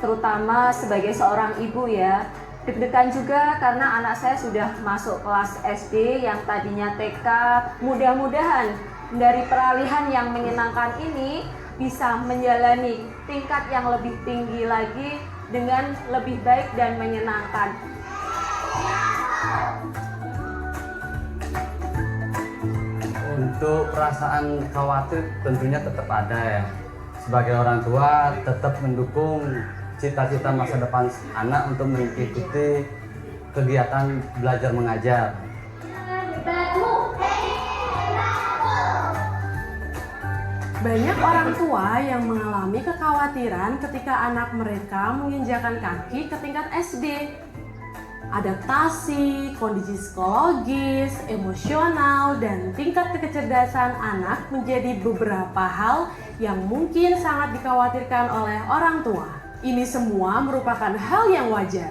terutama sebagai seorang ibu ya, deg-degan juga karena anak saya sudah masuk kelas SD yang tadinya TK. Mudah-mudahan dari peralihan yang menyenangkan ini bisa menjalani tingkat yang lebih tinggi lagi dengan lebih baik dan menyenangkan. Untuk perasaan khawatir tentunya tetap ada ya. Sebagai orang tua tetap mendukung cita-cita masa depan anak untuk mengikuti kegiatan belajar mengajar. Banyak orang tua yang mengalami kekhawatiran ketika anak mereka menginjakan kaki ke tingkat SD. Adaptasi, kondisi psikologis, emosional, dan tingkat kecerdasan anak menjadi beberapa hal yang mungkin sangat dikhawatirkan oleh orang tua. Ini semua merupakan hal yang wajar.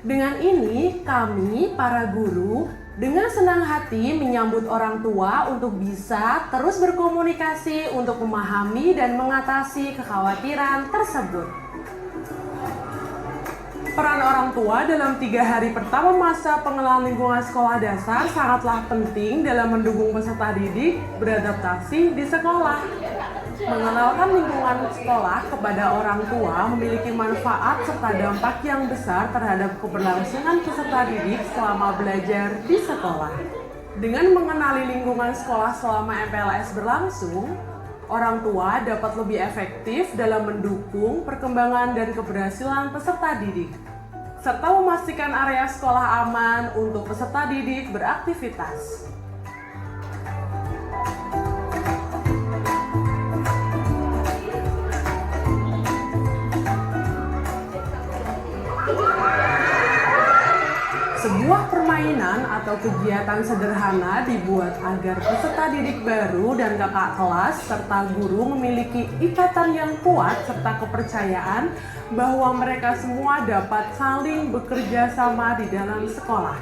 Dengan ini, kami, para guru, dengan senang hati menyambut orang tua untuk bisa terus berkomunikasi untuk memahami dan mengatasi kekhawatiran tersebut. Peran orang tua dalam 3 hari pertama masa pengenalan lingkungan sekolah dasar sangatlah penting dalam mendukung peserta didik beradaptasi di sekolah. Mengenalkan lingkungan sekolah kepada orang tua memiliki manfaat serta dampak yang besar terhadap keberlangsungan peserta didik selama belajar di sekolah. Dengan mengenali lingkungan sekolah selama MPLS berlangsung, orang tua dapat lebih efektif dalam mendukung perkembangan dan keberhasilan peserta didik, serta memastikan area sekolah aman untuk peserta didik beraktivitas. Sebuah permainan atau kegiatan sederhana dibuat agar peserta didik baru dan kakak kelas serta guru memiliki ikatan yang kuat serta kepercayaan bahwa mereka semua dapat saling bekerja sama di dalam sekolah.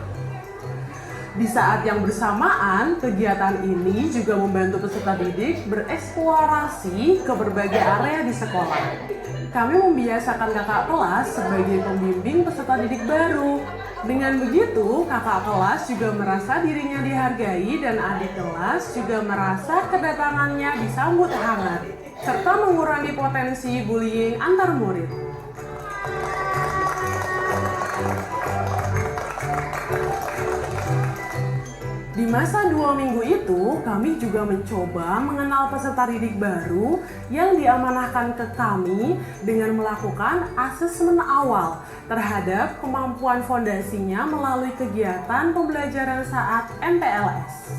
Di saat yang bersamaan, kegiatan ini juga membantu peserta didik bereksplorasi ke berbagai area di sekolah. Kami membiasakan kakak kelas sebagai pembimbing peserta didik baru. Dengan begitu, kakak kelas juga merasa dirinya dihargai dan adik kelas juga merasa kedatangannya disambut hangat. serta mengurangi potensi bullying antar murid. Di masa 2 minggu itu, kami juga mencoba mengenal peserta didik baru yang diamanahkan ke kami dengan melakukan asesmen awal terhadap kemampuan fondasinya melalui kegiatan pembelajaran saat MPLS.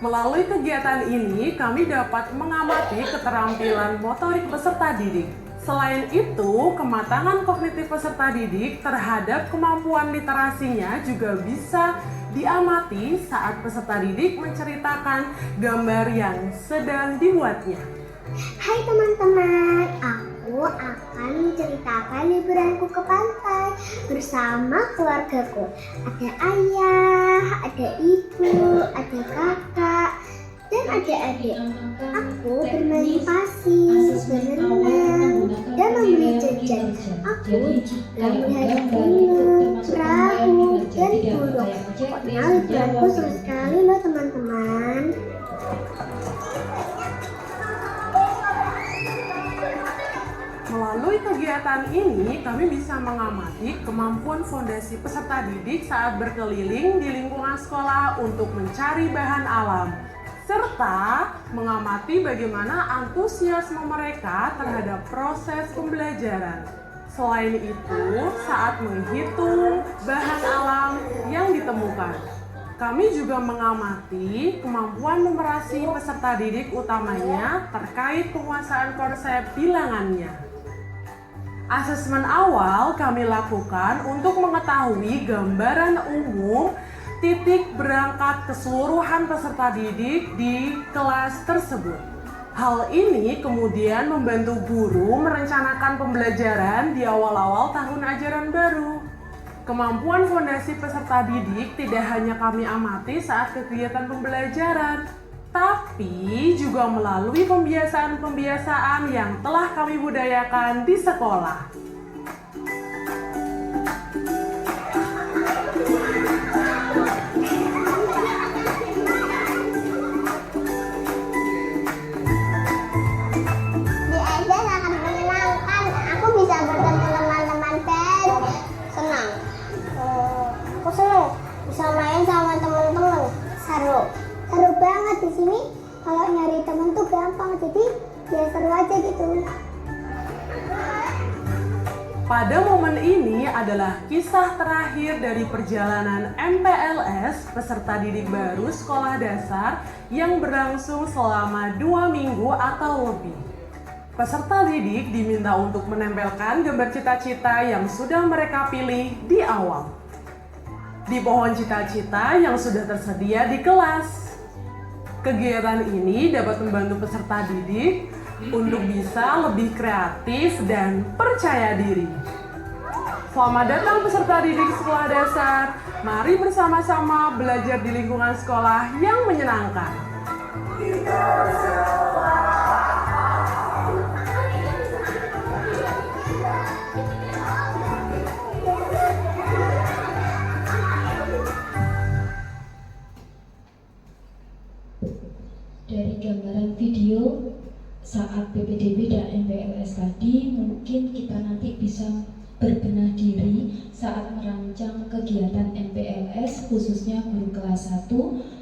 Melalui kegiatan ini, kami dapat mengamati keterampilan motorik peserta didik. Selain itu, kematangan kognitif peserta didik terhadap kemampuan literasinya juga bisa diamati saat peserta didik menceritakan gambar yang sedang dibuatnya. Hai teman-teman, aku akan menceritakan liburanku ke pantai bersama keluargaku. Ada ayah, ada ibu, ada kakak, dan ada adik. Aku bermain pasir, berenang, dan membeli jajan. Aku juga melihat gunung, perahu, dan burung. Pokoknya liburanku seru sekali loh teman-teman. Melalui kegiatan ini, kami bisa mengamati kemampuan fondasi peserta didik saat berkeliling di lingkungan sekolah untuk mencari bahan alam, serta mengamati bagaimana antusiasme mereka terhadap proses pembelajaran. Selain itu, saat menghitung bahan alam yang ditemukan, kami juga mengamati kemampuan numerasi peserta didik utamanya terkait penguasaan konsep bilangannya. Asesmen awal kami lakukan untuk mengetahui gambaran umum titik berangkat keseluruhan peserta didik di kelas tersebut. Hal ini kemudian membantu guru merencanakan pembelajaran di awal-awal tahun ajaran baru. Kemampuan fondasi peserta didik tidak hanya kami amati saat kegiatan pembelajaran, tapi juga melalui pembiasaan-pembiasaan yang telah kami budayakan di sekolah. Di SD sangat menyenangkan. Aku bisa bertemu teman-teman baru. Senang. Aku senang bisa main sama teman-teman. Seru banget di sini. Kalau nyari teman tuh gampang, jadi ya seru aja gitu. Pada momen ini adalah kisah terakhir dari perjalanan MPLS peserta didik baru sekolah dasar yang berlangsung selama 2 minggu atau lebih. Peserta didik diminta untuk menempelkan gambar cita-cita yang sudah mereka pilih di awal di pohon cita-cita yang sudah tersedia di kelas. Kegiatan ini dapat membantu peserta didik untuk bisa lebih kreatif dan percaya diri. Selamat datang peserta didik sekolah dasar. Mari bersama-sama belajar di lingkungan sekolah yang menyenangkan. Dari gambaran video saat PPDB dan MPLS tadi, mungkin kita nanti bisa berbenah diri saat merancang kegiatan MPLS khususnya guru kelas 1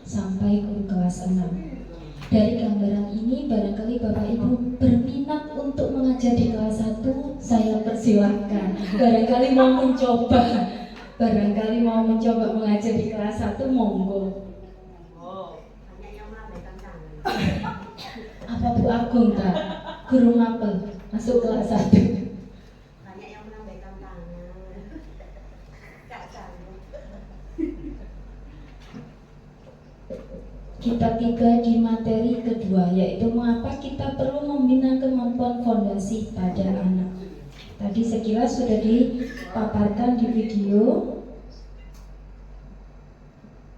sampai guru kelas 6. Dari gambaran ini barangkali Bapak Ibu berminat untuk mengajar di kelas 1, saya persilahkan. Barangkali mau mencoba mengajar di kelas 1, monggo. Apa Bu Agung tak? Guru mapel masuk kelas 1. Banyak yang menambahkan tangan. Kak sanggup. Kita tiba di materi kedua, yaitu mengapa kita perlu membina kemampuan fondasi pada anak. Tadi sekilas sudah dipaparkan di video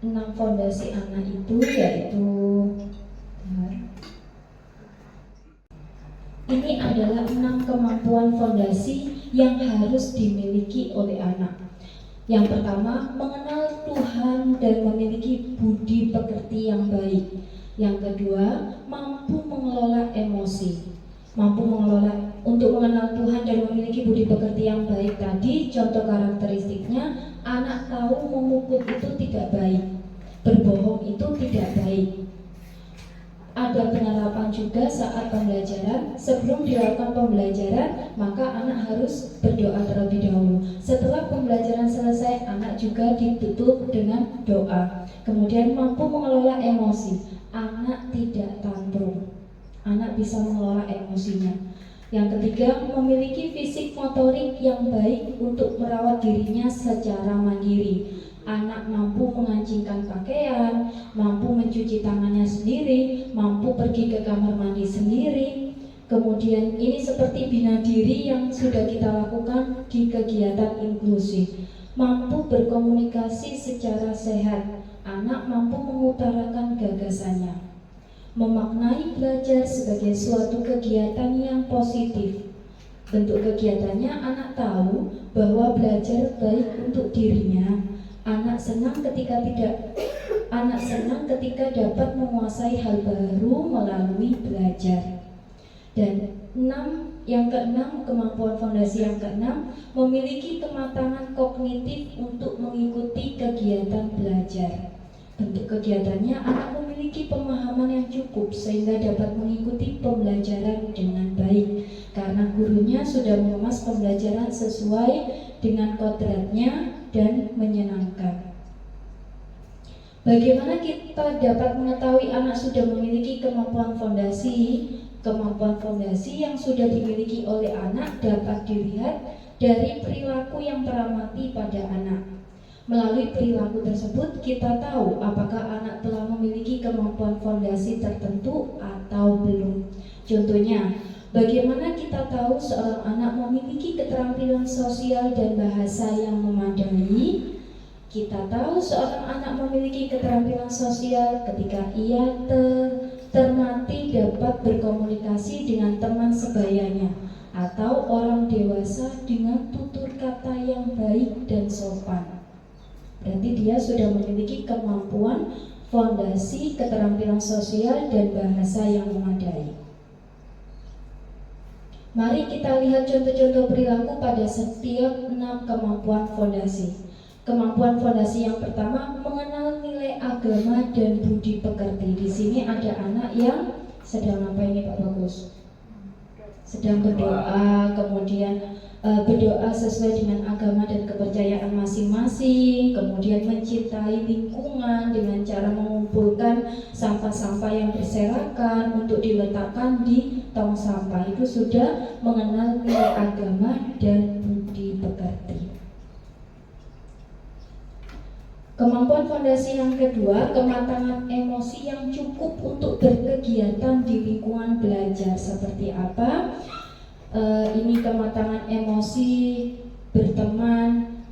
6 fondasi anak itu, yaitu ini adalah 6 kemampuan fondasi yang harus dimiliki oleh anak. Yang pertama, mengenal Tuhan dan memiliki budi pekerti yang baik. Yang kedua, mampu mengelola emosi. mampu mengelola, untuk mengenal Tuhan dan memiliki budi pekerti yang baik tadi, contoh karakteristiknya, anak tahu memukul itu tidak baik, berbohong itu tidak baik. Ada penerapan juga saat pembelajaran. Sebelum dilakukan pembelajaran, maka anak harus berdoa terlebih dahulu. Setelah pembelajaran selesai, anak juga ditutup dengan doa. Kemudian mampu mengelola emosi. Anak tidak tantrum. Anak bisa mengelola emosinya. Yang ketiga, memiliki fisik motorik yang baik untuk merawat dirinya secara mandiri. Anak mampu mengancingkan pakaian, mampu mencuci tangannya sendiri, mampu pergi ke kamar mandi sendiri. Kemudian ini seperti bina diri yang sudah kita lakukan di kegiatan inklusif. Mampu berkomunikasi secara sehat. Anak mampu mengutarakan gagasannya. Memaknai belajar sebagai suatu kegiatan yang positif. Bentuk kegiatannya, anak tahu bahwa belajar baik untuk dirinya. Anak senang ketika dapat menguasai hal baru melalui belajar. Dan yang keenam, kemampuan fondasi yang keenam, memiliki kematangan kognitif untuk mengikuti kegiatan belajar. Bentuk kegiatannya, anak memiliki pemahaman yang cukup sehingga dapat mengikuti pembelajaran dengan baik karena gurunya sudah mengemas pembelajaran sesuai dengan kodratnya dan menyenangkan. Bagaimana kita dapat mengetahui anak sudah memiliki kemampuan fondasi? Kemampuan fondasi yang sudah dimiliki oleh anak dapat dilihat dari perilaku yang teramati pada anak. Melalui perilaku tersebut, kita tahu apakah anak telah memiliki kemampuan fondasi tertentu atau belum. Contohnya, bagaimana kita tahu seorang anak memiliki keterampilan sosial dan bahasa yang memadai? Kita tahu seorang anak memiliki keterampilan sosial ketika ia termati dapat berkomunikasi dengan teman sebayanya atau orang dewasa dengan tutur kata yang baik dan sopan. Berarti dia sudah memiliki kemampuan fondasi keterampilan sosial dan bahasa yang memadai. Mari kita lihat contoh-contoh perilaku pada setiap 6 kemampuan fondasi. Kemampuan fondasi yang pertama, mengenal nilai agama dan budi pekerti. Di sini ada anak yang sedang apa ini Pak Bagus? Sedang berdoa, kemudian berdoa sesuai dengan agama dan kepercayaan masing-masing, kemudian mencintai lingkungan dengan cara mengumpulkan sampah-sampah yang berserakan untuk diletakkan di tong sampah. Itu sudah mengenal nilai agama dan budi pekerti. Kemampuan fondasi yang kedua, kematangan emosi yang cukup untuk berkegiatan di lingkungan belajar. Seperti apa? Ini kematangan emosi berteman,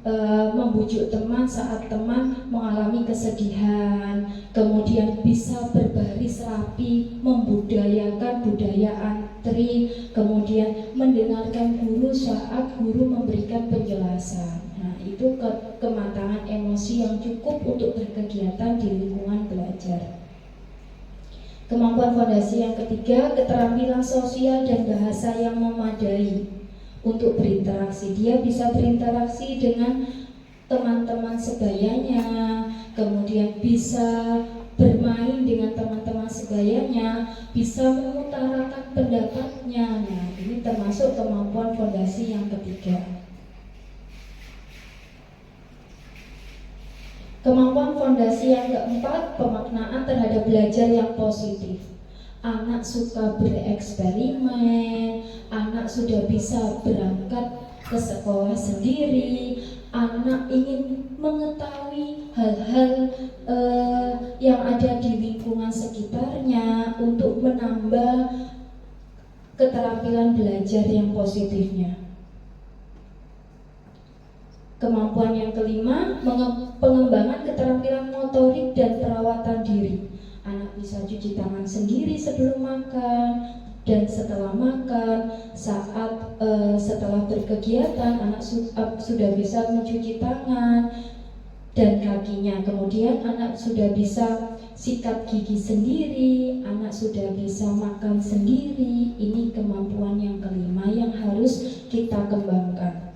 membujuk teman saat teman mengalami kesedihan, kemudian bisa berbaris rapi, membudayakan budaya antri, kemudian mendengarkan guru saat guru memberikan penjelasan. Nah, itu kematangan emosi yang cukup untuk berkegiatan di lingkungan belajar. Kemampuan fondasi yang ketiga, keterampilan sosial dan bahasa yang memadai untuk berinteraksi. Dia bisa berinteraksi dengan teman-teman sebayanya, kemudian bisa bermain dengan teman-teman sebayanya, bisa mengutarakan pendapatnya. Nah, ini termasuk kemampuan fondasi yang ketiga. Kemampuan fondasi yang keempat, pemaknaan terhadap belajar yang positif. Anak suka bereksperimen, anak sudah bisa berangkat ke sekolah sendiri, anak ingin mengetahui hal-hal yang ada di lingkungan sekitarnya untuk menambah keterampilan belajar yang positifnya. Kemampuan yang kelima, pengembangan keterampilan motorik dan perawatan diri. Anak bisa cuci tangan sendiri sebelum makan dan setelah makan. Setelah berkegiatan, anak sudah bisa mencuci tangan dan kakinya. Kemudian anak sudah bisa sikat gigi sendiri, anak sudah bisa makan sendiri. Ini kemampuan yang kelima yang harus kita kembangkan.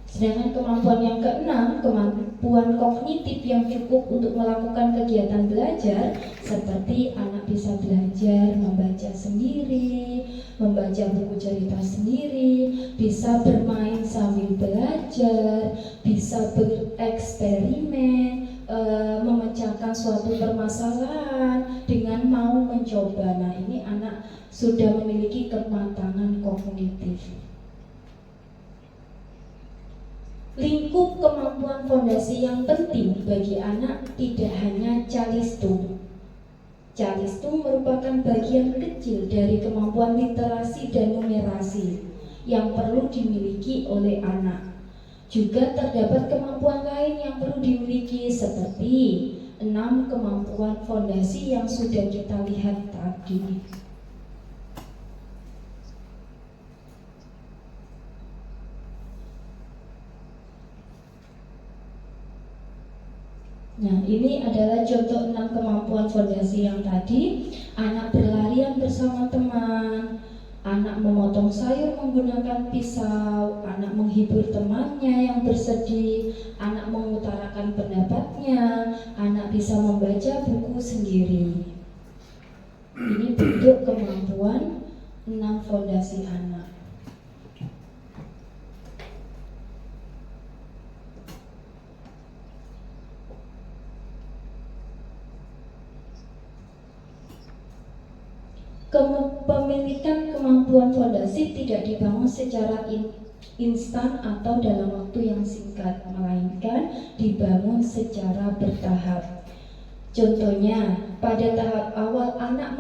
Sedangkan kemampuan yang keenam, kemampuan kognitif yang cukup untuk melakukan kegiatan belajar, seperti anak bisa belajar membaca sendiri, membaca buku cerita sendiri, bisa bermain sambil belajar, bisa bereksperimen, memecahkan suatu permasalahan dengan mau mencoba. Nah, ini anak sudah memiliki kematangan kognitif. Lingkup kemampuan fondasi yang penting bagi anak tidak hanya calistung. Calistung merupakan bagian kecil dari kemampuan literasi dan numerasi yang perlu dimiliki oleh anak. Juga terdapat kemampuan lain yang perlu dimiliki seperti 6 kemampuan fondasi yang sudah kita lihat tadi. Nah, ini adalah contoh 6 kemampuan fondasi yang tadi. Anak berlarian bersama teman, anak memotong sayur menggunakan pisau, anak menghibur temannya yang bersedih, anak mengutarakan pendapatnya, anak bisa membaca buku sendiri. Ini bentuk kemampuan 6 fondasi anak. Kepemilikan kemampuan fondasi tidak dibangun secara instan atau dalam waktu yang singkat, melainkan dibangun secara bertahap. Contohnya, pada tahap awal anak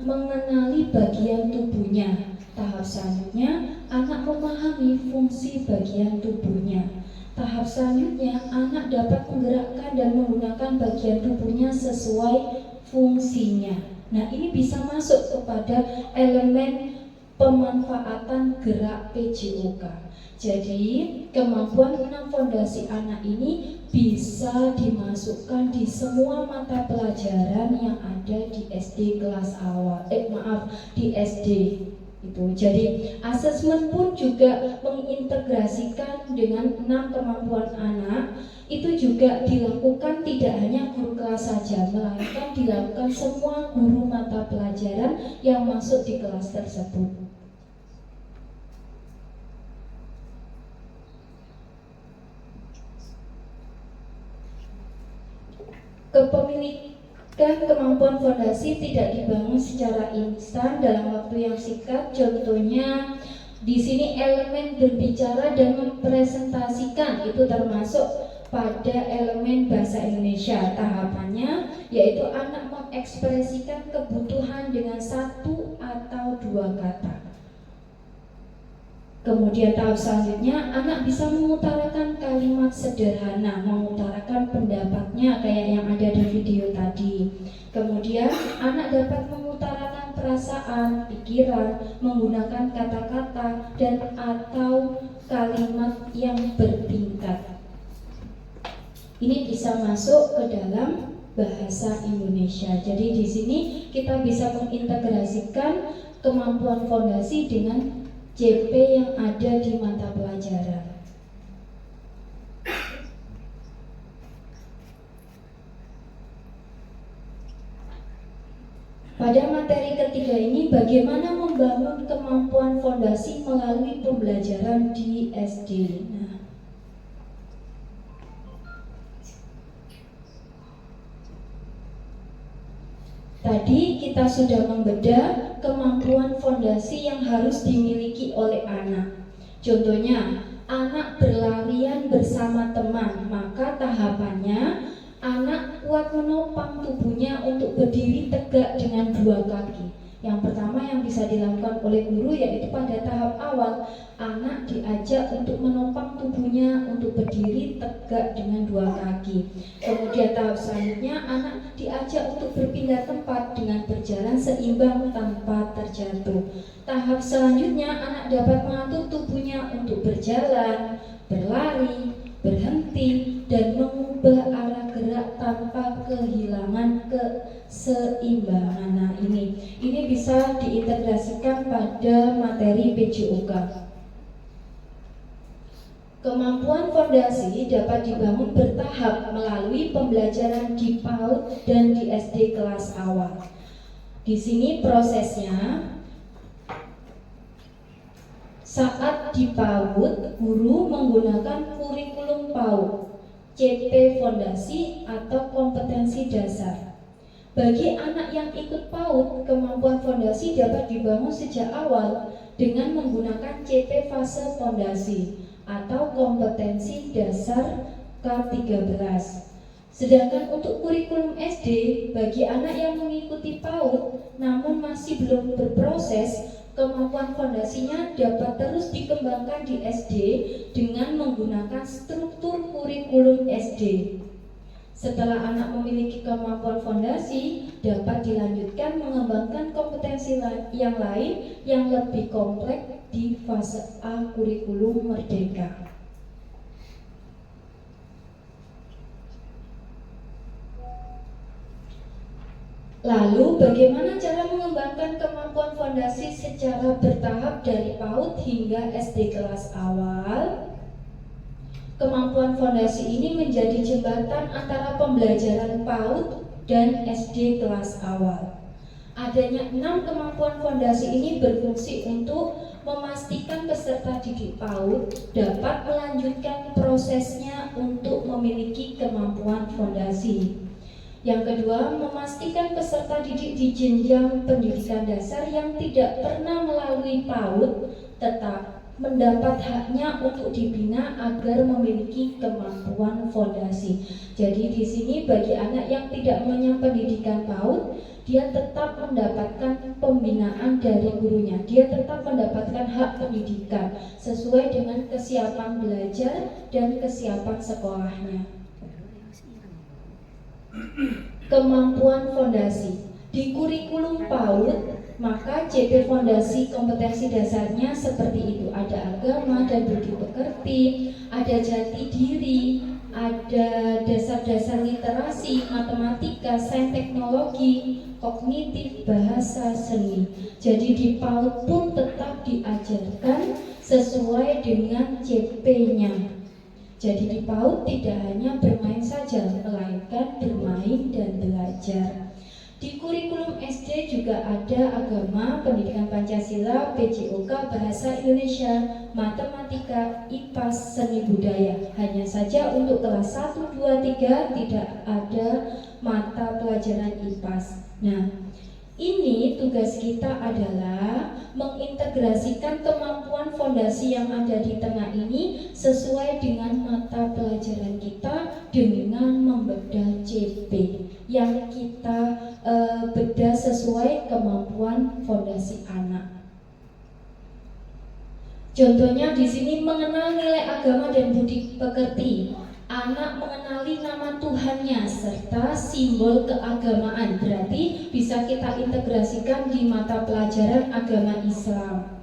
mengenali bagian tubuhnya. Tahap selanjutnya, anak memahami fungsi bagian tubuhnya. Tahap selanjutnya, anak dapat menggerakkan dan menggunakan bagian tubuhnya sesuai fungsinya. Nah, ini bisa masuk kepada elemen pemanfaatan gerak PJOK. Jadi, kemampuan 6 fondasi anak ini bisa dimasukkan di semua mata pelajaran yang ada di SD kelas awal. Di SD. Itu. Jadi, asesmen pun juga mengintegrasikan dengan 6 kemampuan anak. Itu juga dilakukan tidak hanya guru kelas saja, melainkan dilakukan semua guru mata pelajaran yang masuk di kelas tersebut. Kepemilikan kemampuan fondasi tidak dibangun secara instan dalam waktu yang singkat. Contohnya, di sini elemen berbicara dan mempresentasikan itu termasuk pada elemen bahasa Indonesia. Tahapannya yaitu anak mengekspresikan kebutuhan dengan 1 atau 2 kata. Kemudian tahap selanjutnya anak bisa mengutarakan kalimat sederhana, mengutarakan pendapatnya kayak yang ada di video tadi. Kemudian anak dapat mengutarakan perasaan, pikiran, menggunakan kata-kata dan atau kalimat yang bertingkat. Ini bisa masuk ke dalam bahasa Indonesia. Jadi di sini kita bisa mengintegrasikan kemampuan fondasi dengan JP yang ada di mata pelajaran. Pada materi ketiga ini, bagaimana membangun kemampuan fondasi melalui pembelajaran di SD. Nah, tadi kita sudah membedah kemampuan fondasi yang harus dimiliki oleh anak. Contohnya, anak berlarian bersama teman, maka tahapannya anak kuat menopang tubuhnya untuk berdiri tegak dengan 2 kaki. Yang pertama yang bisa dilakukan oleh guru yaitu pada tahap awal, anak diajak untuk menopang tubuhnya untuk berdiri tegak dengan 2 kaki. Kemudian tahap selanjutnya anak diajak untuk berpindah tempat dengan berjalan seimbang tanpa terjatuh. Tahap selanjutnya anak dapat mengatur tubuhnya untuk berjalan, berlari, berhenti, dan mengubah arah gerak tanpa tanpa kehilangan keseimbangan. Nah, ini bisa diintegrasikan pada materi PJOK. Kemampuan fondasi dapat dibangun bertahap melalui pembelajaran di PAUD dan di SD kelas awal. Di sini prosesnya, saat di PAUD, guru menggunakan kurikulum PAUD, CP fondasi atau kompetensi dasar. Bagi anak yang ikut PAUD, kemampuan fondasi dapat dibangun sejak awal dengan menggunakan CP fase fondasi atau kompetensi dasar K13. Sedangkan untuk kurikulum SD, bagi anak yang mengikuti PAUD namun masih belum berproses, kemampuan fondasinya dapat terus dikembangkan di SD dengan menggunakan struktur kurikulum SD. Setelah anak memiliki kemampuan fondasi, dapat dilanjutkan mengembangkan kompetensi yang lain yang lebih kompleks di fase A kurikulum Merdeka. Lalu bagaimana cara mengembangkan kemampuan fondasi secara bertahap dari PAUD hingga SD kelas awal? Kemampuan fondasi ini menjadi jembatan antara pembelajaran PAUD dan SD kelas awal. Adanya 6 kemampuan fondasi ini berfungsi untuk memastikan peserta didik PAUD dapat melanjutkan prosesnya untuk memiliki kemampuan fondasi. Yang kedua, memastikan peserta didik di jenjang pendidikan dasar yang tidak pernah melalui PAUD tetap mendapat haknya untuk dibina agar memiliki kemampuan fondasi. Jadi di sini bagi anak yang tidak mengenyam pendidikan PAUD, dia tetap mendapatkan pembinaan dari gurunya. Dia tetap mendapatkan hak pendidikan sesuai dengan kesiapan belajar dan kesiapan sekolahnya. Kemampuan fondasi di kurikulum PAUD, maka CP fondasi kompetensi dasarnya seperti itu. Ada agama dan budi pekerti, ada jati diri, ada dasar-dasar literasi, matematika, sains teknologi, kognitif, bahasa, seni. Jadi di PAUD pun tetap diajarkan sesuai dengan CP-nya. Jadi di PAUD tidak hanya bermain saja, melainkan bermain dan belajar. Di kurikulum SD juga ada agama, pendidikan Pancasila, PJOK, bahasa Indonesia, matematika, IPAS, seni budaya. Hanya saja untuk kelas 1, 2, 3 tidak ada mata pelajaran IPAS. Nah, ini tugas kita adalah mengintegrasikan kemampuan fondasi yang ada di tengah ini sesuai dengan mata pelajaran kita dengan membedah CP yang kita bedah sesuai kemampuan fondasi anak. Contohnya di sini mengenal nilai agama dan budi pekerti. Anak mengenali nama Tuhannya serta simbol keagamaan, berarti bisa kita integrasikan di mata pelajaran agama Islam.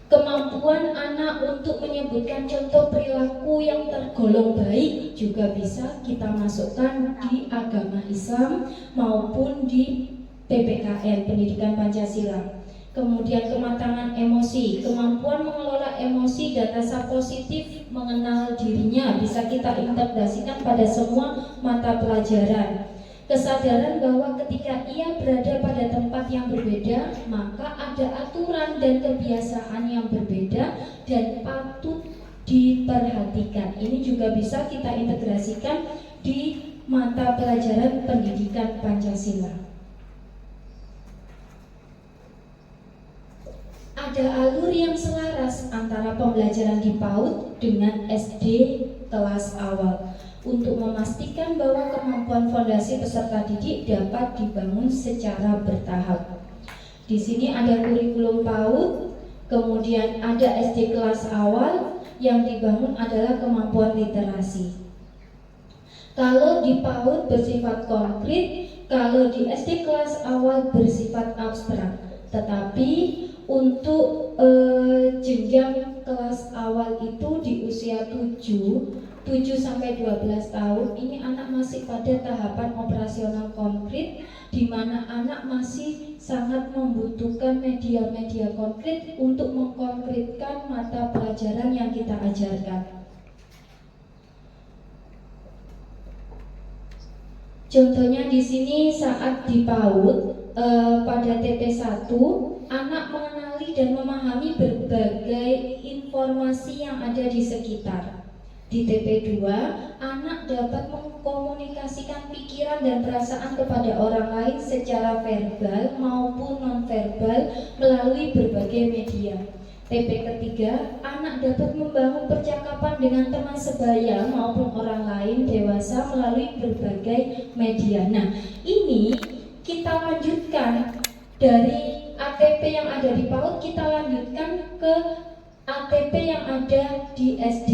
Kemampuan anak untuk menyebutkan contoh perilaku yang tergolong baik juga bisa kita masukkan di agama Islam maupun di PPKN, Pendidikan Pancasila. Kemudian kematangan emosi, kemampuan mengelola emosi dan rasa positif mengenal dirinya bisa kita integrasikan pada semua mata pelajaran. Kesadaran bahwa ketika ia berada pada tempat yang berbeda, maka ada aturan dan kebiasaan yang berbeda dan patut diperhatikan. Ini juga bisa kita integrasikan di mata pelajaran pendidikan Pancasila. Ada alur yang selaras antara pembelajaran di PAUD dengan SD kelas awal untuk memastikan bahwa kemampuan fondasi peserta didik dapat dibangun secara bertahap. Di sini ada kurikulum PAUD, kemudian ada SD kelas awal yang dibangun adalah kemampuan literasi. Kalau di PAUD bersifat konkret, kalau di SD kelas awal bersifat abstrak. Tetapi untuk jenjang kelas awal itu di usia 7 sampai 12 tahun ini anak masih pada tahapan operasional konkret, di mana anak masih sangat membutuhkan media-media konkret untuk mengkonkretkan mata pelajaran yang kita ajarkan. Contohnya di sini saat di PAUD pada TP1 anak mengenali dan memahami berbagai informasi yang ada di sekitar. Di TP2, anak dapat mengkomunikasikan pikiran dan perasaan kepada orang lain secara verbal maupun nonverbal melalui berbagai media. TP ketiga, anak dapat membangun percakapan dengan teman sebaya maupun orang lain dewasa melalui berbagai media. Nah, ini kita lanjutkan dari ATP yang ada di PAUD, kita lanjutkan ke ATP yang ada di SD.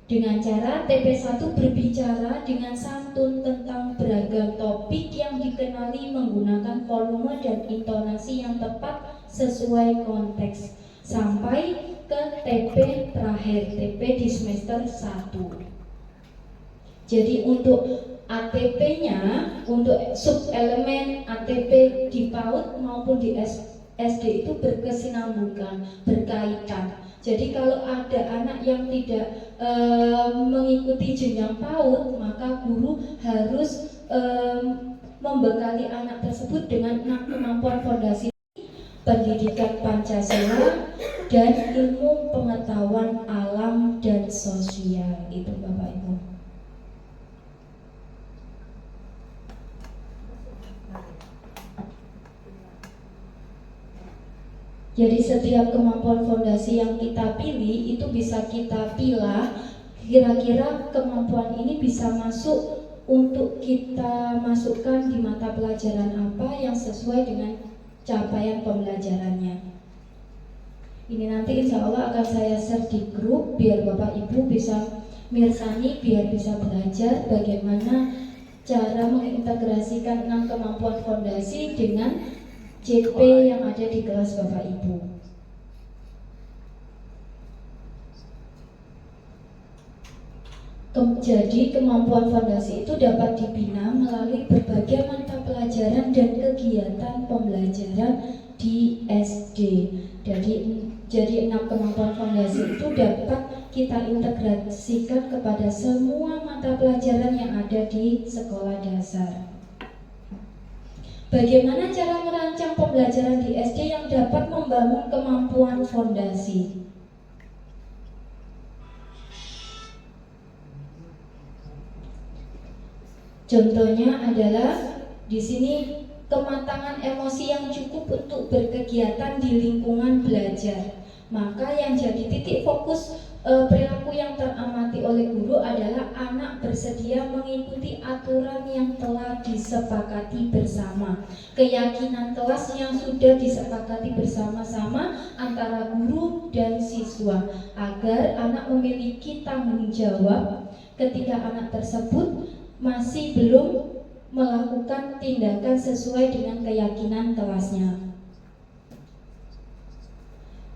Dengan cara TP1 berbicara dengan santun tentang beragam topik yang dikenali menggunakan volume dan intonasi yang tepat sesuai konteks. Sampai ke TP terakhir, TP di semester 1. Jadi untuk ATP-nya, untuk subelemen ATP di PAUD maupun di SD itu berkesinambungan, berkaitan. Jadi kalau ada anak yang tidak mengikuti jenjang PAUD, maka guru harus membekali anak tersebut dengan 6 kemampuan fondasi pendidikan Pancasila dan ilmu pengetahuan alam dan sosial. Itu Bapak Ibu. Jadi setiap kemampuan fondasi yang kita pilih itu bisa kita pilah kira-kira kemampuan ini bisa masuk untuk kita masukkan di mata pelajaran apa yang sesuai dengan capaian pembelajarannya. Ini nanti insya Allah akan saya share di grup biar Bapak Ibu bisa mirsani, biar bisa belajar bagaimana cara mengintegrasikan 6 kemampuan fondasi dengan CP yang ada di kelas Bapak Ibu. Jadi kemampuan fondasi itu dapat dibina melalui berbagai mata pelajaran dan kegiatan pembelajaran di SD. Jadi 6 kemampuan fondasi itu dapat kita integrasikan kepada semua mata pelajaran yang ada di sekolah dasar. Bagaimana cara merancang pembelajaran di SD yang dapat membangun kemampuan fondasi? Contohnya adalah di sini kematangan emosi yang cukup untuk berkegiatan di lingkungan belajar. Maka yang jadi titik fokus perilaku yang teramati oleh guru adalah anak bersedia mengikuti aturan yang telah disepakati bersama. Keyakinan kelas yang sudah disepakati bersama-sama antara guru dan siswa agar anak memiliki tanggung jawab ketika anak tersebut masih belum melakukan tindakan sesuai dengan keyakinan kelasnya.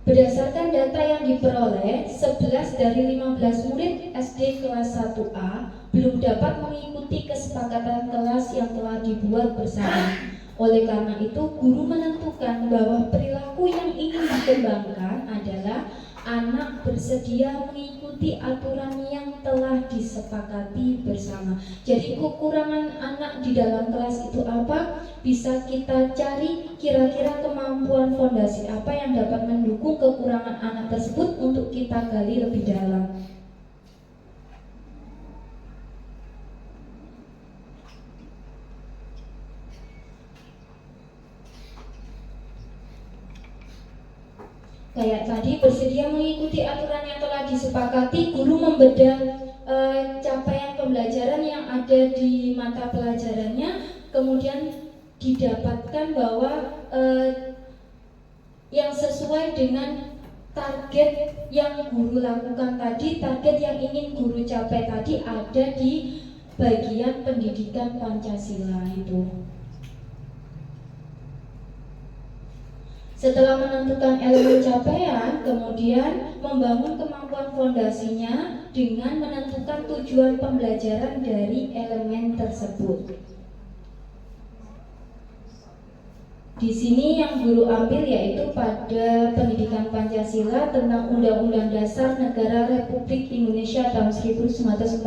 Berdasarkan data yang diperoleh, 11 dari 15 murid SD kelas 1A belum dapat mengikuti kesepakatan kelas yang telah dibuat bersama. Oleh karena itu, guru menentukan bahwa perilaku yang ingin dikembangkan adalah anak bersedia mengikuti aturan yang telah disepakati bersama. Jadi kekurangan anak di dalam kelas itu apa? Bisa kita cari kira-kira kemampuan fondasi apa yang dapat mendukung kekurangan anak tersebut untuk kita gali lebih dalam. Kayak tadi, bersedia mengikuti aturan yang telah disepakati, guru membedah capaian pembelajaran yang ada di mata pelajarannya, kemudian didapatkan bahwa yang sesuai dengan target yang guru lakukan tadi, target yang ingin guru capai tadi ada di bagian pendidikan Pancasila itu. Setelah menentukan elemen capaian, kemudian membangun kemampuan fondasinya dengan menentukan tujuan pembelajaran dari elemen tersebut. Di sini yang guru ambil yaitu pada pendidikan Pancasila tentang Undang-Undang Dasar Negara Republik Indonesia tahun 1945,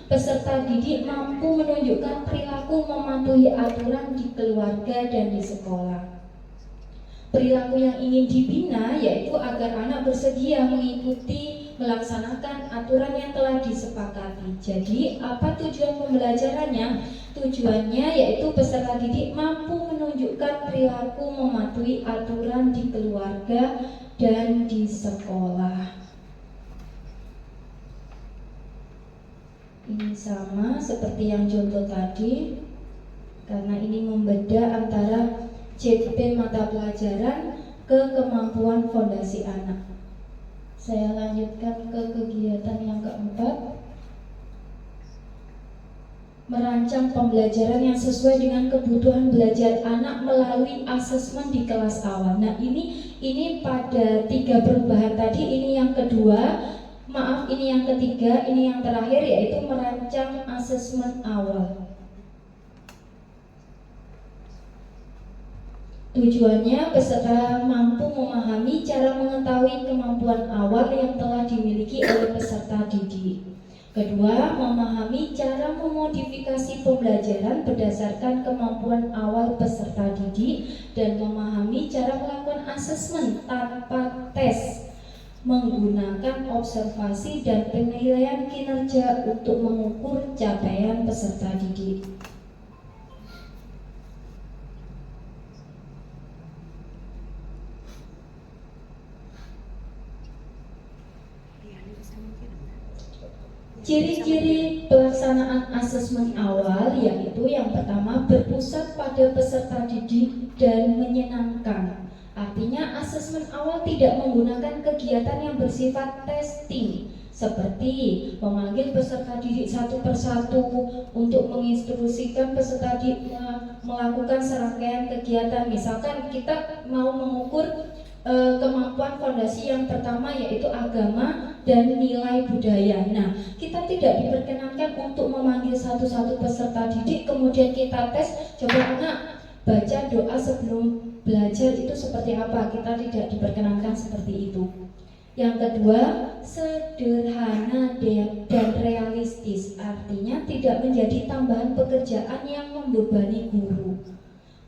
peserta didik mampu menunjukkan perilaku mematuhi aturan di keluarga dan di sekolah. Perilaku yang ingin dibina yaitu agar anak bersedia mengikuti, melaksanakan aturan yang telah disepakati. Jadi, apa tujuan pembelajarannya? Tujuannya yaitu peserta didik mampu menunjukkan perilaku mematuhi aturan di keluarga dan di sekolah. Ini sama seperti yang contoh tadi, karena ini membedah antara CP mata pelajaran ke kemampuan fondasi anak. Saya lanjutkan ke kegiatan yang keempat. Merancang pembelajaran yang sesuai dengan kebutuhan belajar anak melalui asesmen di kelas awal. Nah, ini pada 3 perubahan tadi, ini yang kedua, ini yang ketiga, ini yang terakhir, yaitu merancang asesmen awal. Tujuannya peserta mampu memahami cara mengetahui kemampuan awal yang telah dimiliki oleh peserta didik. Kedua, memahami cara memodifikasi pembelajaran berdasarkan kemampuan awal peserta didik dan memahami cara melakukan asesmen tanpa tes menggunakan observasi dan penilaian kinerja untuk mengukur capaian peserta didik. Ciri-ciri pelaksanaan asesmen awal yaitu yang pertama berpusat pada peserta didik dan menyenangkan. Artinya asesmen awal tidak menggunakan kegiatan yang bersifat testing seperti memanggil peserta didik satu persatu untuk menginstruksikan peserta didik melakukan serangkaian kegiatan. Misalkan kita mau mengukur kemampuan fondasi yang pertama yaitu agama dan nilai budaya. Nah, kita tidak diperkenankan untuk memanggil satu-satu peserta didik kemudian kita tes, coba anak baca doa sebelum belajar itu seperti apa. Kita tidak diperkenankan seperti itu. Yang kedua, sederhana dan realistis, artinya tidak menjadi tambahan pekerjaan yang membebani guru.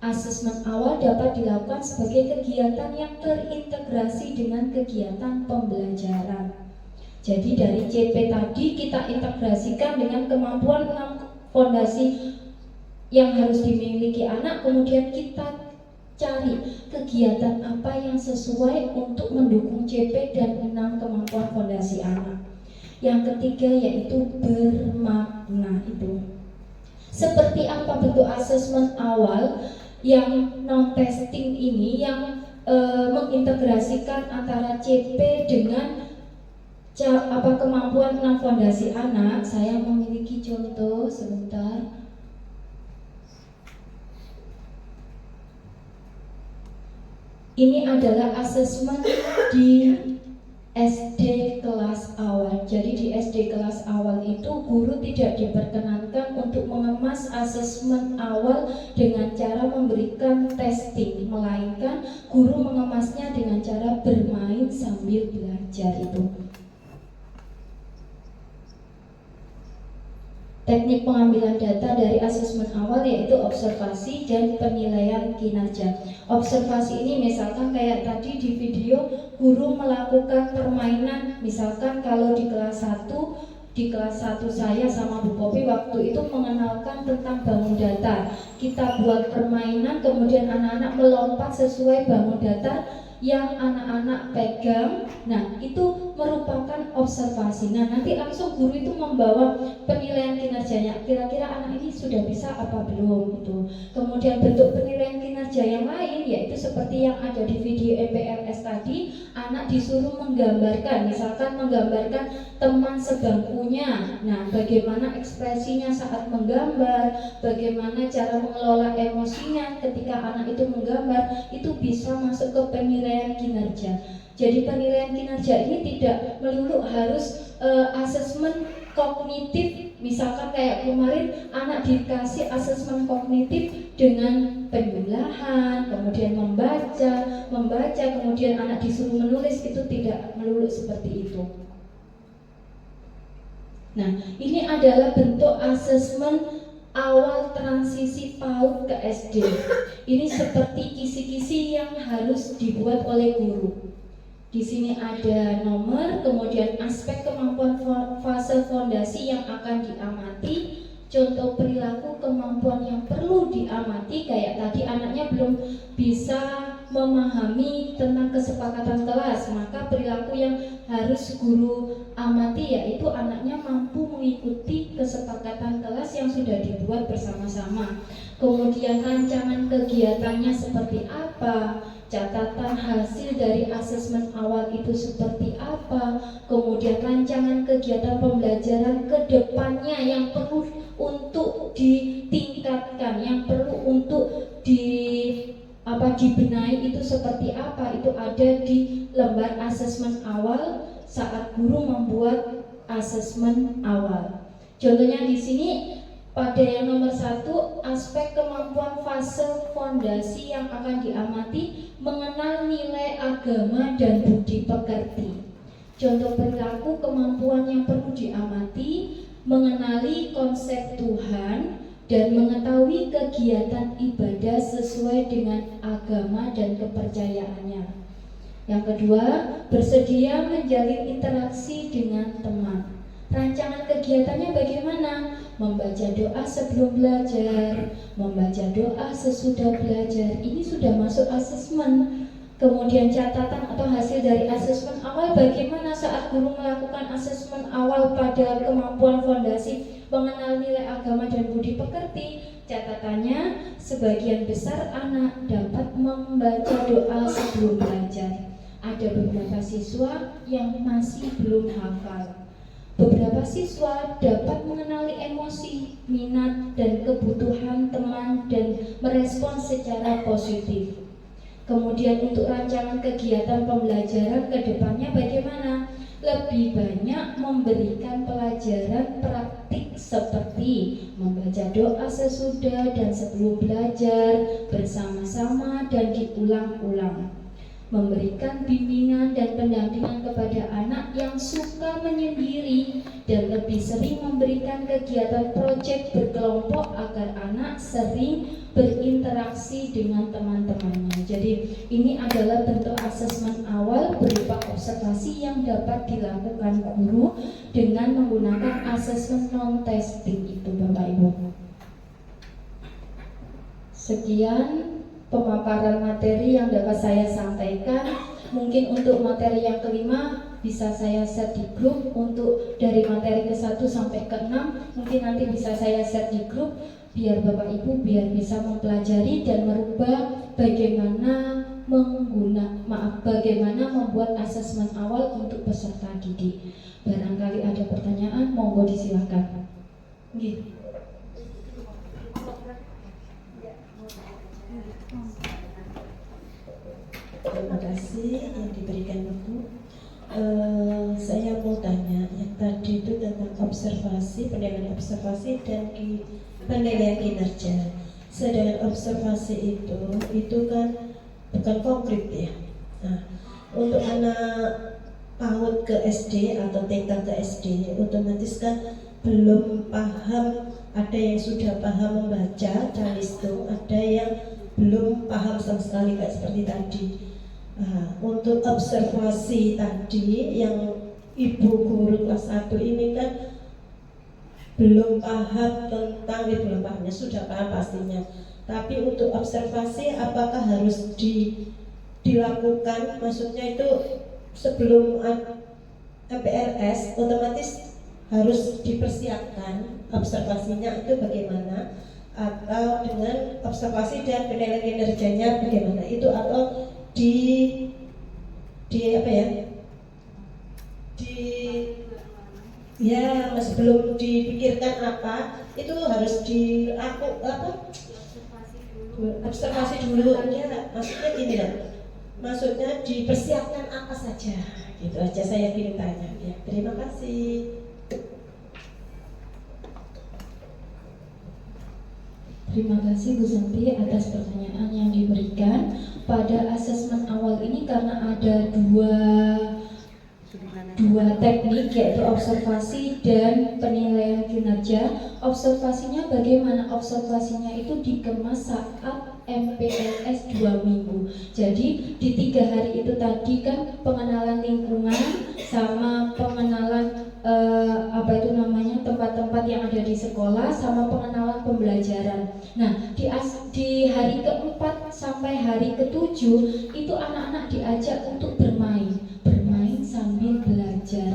Asesmen awal dapat dilakukan sebagai kegiatan yang terintegrasi dengan kegiatan pembelajaran. Jadi dari CP tadi kita integrasikan dengan kemampuan 6 fondasi yang harus dimiliki anak, kemudian kita cari kegiatan apa yang sesuai untuk mendukung CP dan 6 kemampuan fondasi anak. Yang ketiga yaitu bermakna itu. Seperti apa bentuk asesmen awal yang non-testing ini yang mengintegrasikan antara CP dengan kemampuan 6 fondasi anak. Saya memiliki contoh sebentar. Ini adalah asesmen di SD kelas awal. Jadi di SD kelas awal itu guru tidak diperkenankan untuk mengemas asesmen awal dengan cara memberikan testing, melainkan guru mengemasnya dengan cara bermain sambil belajar itu. Teknik pengambilan data dari asesmen awal yaitu observasi dan penilaian kinerja. Observasi ini misalkan kayak tadi di video guru melakukan permainan, misalkan kalau di kelas 1 saya sama Bu Popi waktu itu mengenalkan tentang bangun datar. Kita buat permainan kemudian anak-anak melompat sesuai bangun datar yang anak-anak pegang. Nah, itu merupakan observasi. Nah, nanti langsung guru itu membawa penilaian kinerjanya. Kira-kira anak ini sudah bisa apa belum itu. Kemudian bentuk penilaian kinerja kinerja yang lain, yaitu seperti yang ada di video MPLS tadi, anak disuruh menggambarkan, misalkan menggambarkan teman sebangkunya. Nah, bagaimana ekspresinya saat menggambar, bagaimana cara mengelola emosinya ketika anak itu menggambar, itu bisa masuk ke penilaian kinerja. Jadi penilaian kinerja ini tidak melulu harus asesmen kognitif, misalkan kayak kemarin anak dikasih asesmen kognitif dengan penjumlahan, kemudian membaca, kemudian anak disuruh menulis, itu tidak melulu seperti itu. Nah, ini adalah bentuk asesmen awal transisi PAUD ke SD. Ini seperti kisi-kisi yang harus dibuat oleh guru. Di sini ada nomor, kemudian aspek kemampuan fase fondasi yang akan diamati, contoh perilaku kemampuan yang perlu diamati, kayak tadi anaknya belum bisa memahami tentang kesepakatan kelas, maka perilaku yang harus guru amati yaitu anaknya mampu mengikuti kesepakatan kelas yang sudah dibuat bersama-sama. Kemudian rancangan kegiatannya seperti apa, catatan hasil dari asesmen awal itu seperti apa, kemudian rancangan kegiatan pembelajaran ke depannya yang perlu untuk ditingkatkan, yang perlu untuk dibenahi itu seperti apa, itu ada di lembar asesmen awal saat guru membuat asesmen awal. Contohnya di sini pada yang nomor 1, aspek kemampuan fase fondasi yang akan diamati, mengenal nilai agama dan budi pekerti. Contoh perilaku kemampuan yang perlu diamati, mengenali konsep Tuhan dan mengetahui kegiatan ibadah sesuai dengan agama dan kepercayaannya. Yang kedua, bersedia menjalin interaksi dengan teman. Rancangan kegiatannya bagaimana? Membaca doa sebelum belajar, membaca doa sesudah belajar. Ini sudah masuk asesmen. Kemudian catatan atau hasil dari asesmen awal bagaimana saat guru melakukan asesmen awal pada kemampuan fondasi mengenal nilai agama dan budi pekerti. Catatannya, sebagian besar anak dapat membaca doa sebelum belajar. Ada beberapa siswa yang masih belum hafal. Beberapa siswa dapat mengenali emosi, minat, dan kebutuhan teman dan merespons secara positif. Kemudian untuk rancangan kegiatan pembelajaran ke depannya bagaimana? Lebih banyak memberikan pelajaran praktik seperti membaca doa sesudah dan sebelum belajar bersama-sama dan diulang-ulang. Memberikan bimbingan dan pendampingan kepada anak yang suka menyendiri dan lebih sering memberikan kegiatan proyek berkelompok agar anak sering berinteraksi dengan teman-temannya. Jadi ini adalah bentuk asesmen awal berupa observasi yang dapat dilakukan guru dengan menggunakan asesmen non-testing itu, Bapak Ibu. Sekian pemaparan materi yang dapat saya sampaikan. Mungkin untuk materi yang kelima bisa saya set di grup. Untuk dari materi ke-1 sampai ke-6 mungkin nanti bisa saya set di grup biar Bapak Ibu bisa mempelajari dan merubah bagaimana bagaimana membuat asesmen awal untuk peserta didik. Barangkali ada pertanyaan, monggo disilakan. Nggih. Terima kasih yang diberikan Ibu. Saya mau tanya yang tadi itu tentang observasi, penilaian observasi dan penilaian kinerja. Sedangkan observasi itu kan bukan konkret ya. Nah, untuk anak PAUD ke SD atau TK ke SD, otomatis kan belum paham. Ada yang sudah paham membaca calistung, ada yang belum paham sama sekali kayak seperti tadi. Untuk observasi tadi yang ibu guru kelas 1 ini kan belum paham tentang belum pahamnya, sudah paham pastinya. Tapi untuk observasi apakah harus dilakukan? Maksudnya itu sebelum MPLS otomatis harus dipersiapkan observasinya itu bagaimana? atau dengan observasi dan penilaian kinerjanya bagaimana itu, atau di apa ya, ya sebelum dipikirkan apa itu harus observasi dulu ya, maksudnya gini lah, maksudnya dipersiapkan apa saja, gitu aja saya ingin tanya ya. Terima kasih. Terima kasih Bu Santi atas pertanyaan yang diberikan. Pada asesmen awal ini karena ada dua teknik, yaitu observasi dan penilaian kinerja. Observasinya bagaimana? Observasinya itu dikemas saat MPLS 2 minggu. Jadi di 3 hari itu tadi kan pengenalan lingkungan sama pengenalan tempat-tempat yang ada di sekolah sama pengenalan pembelajaran. Nah, di hari keempat sampai hari ketujuh itu anak-anak diajak untuk bermain sambil belajar.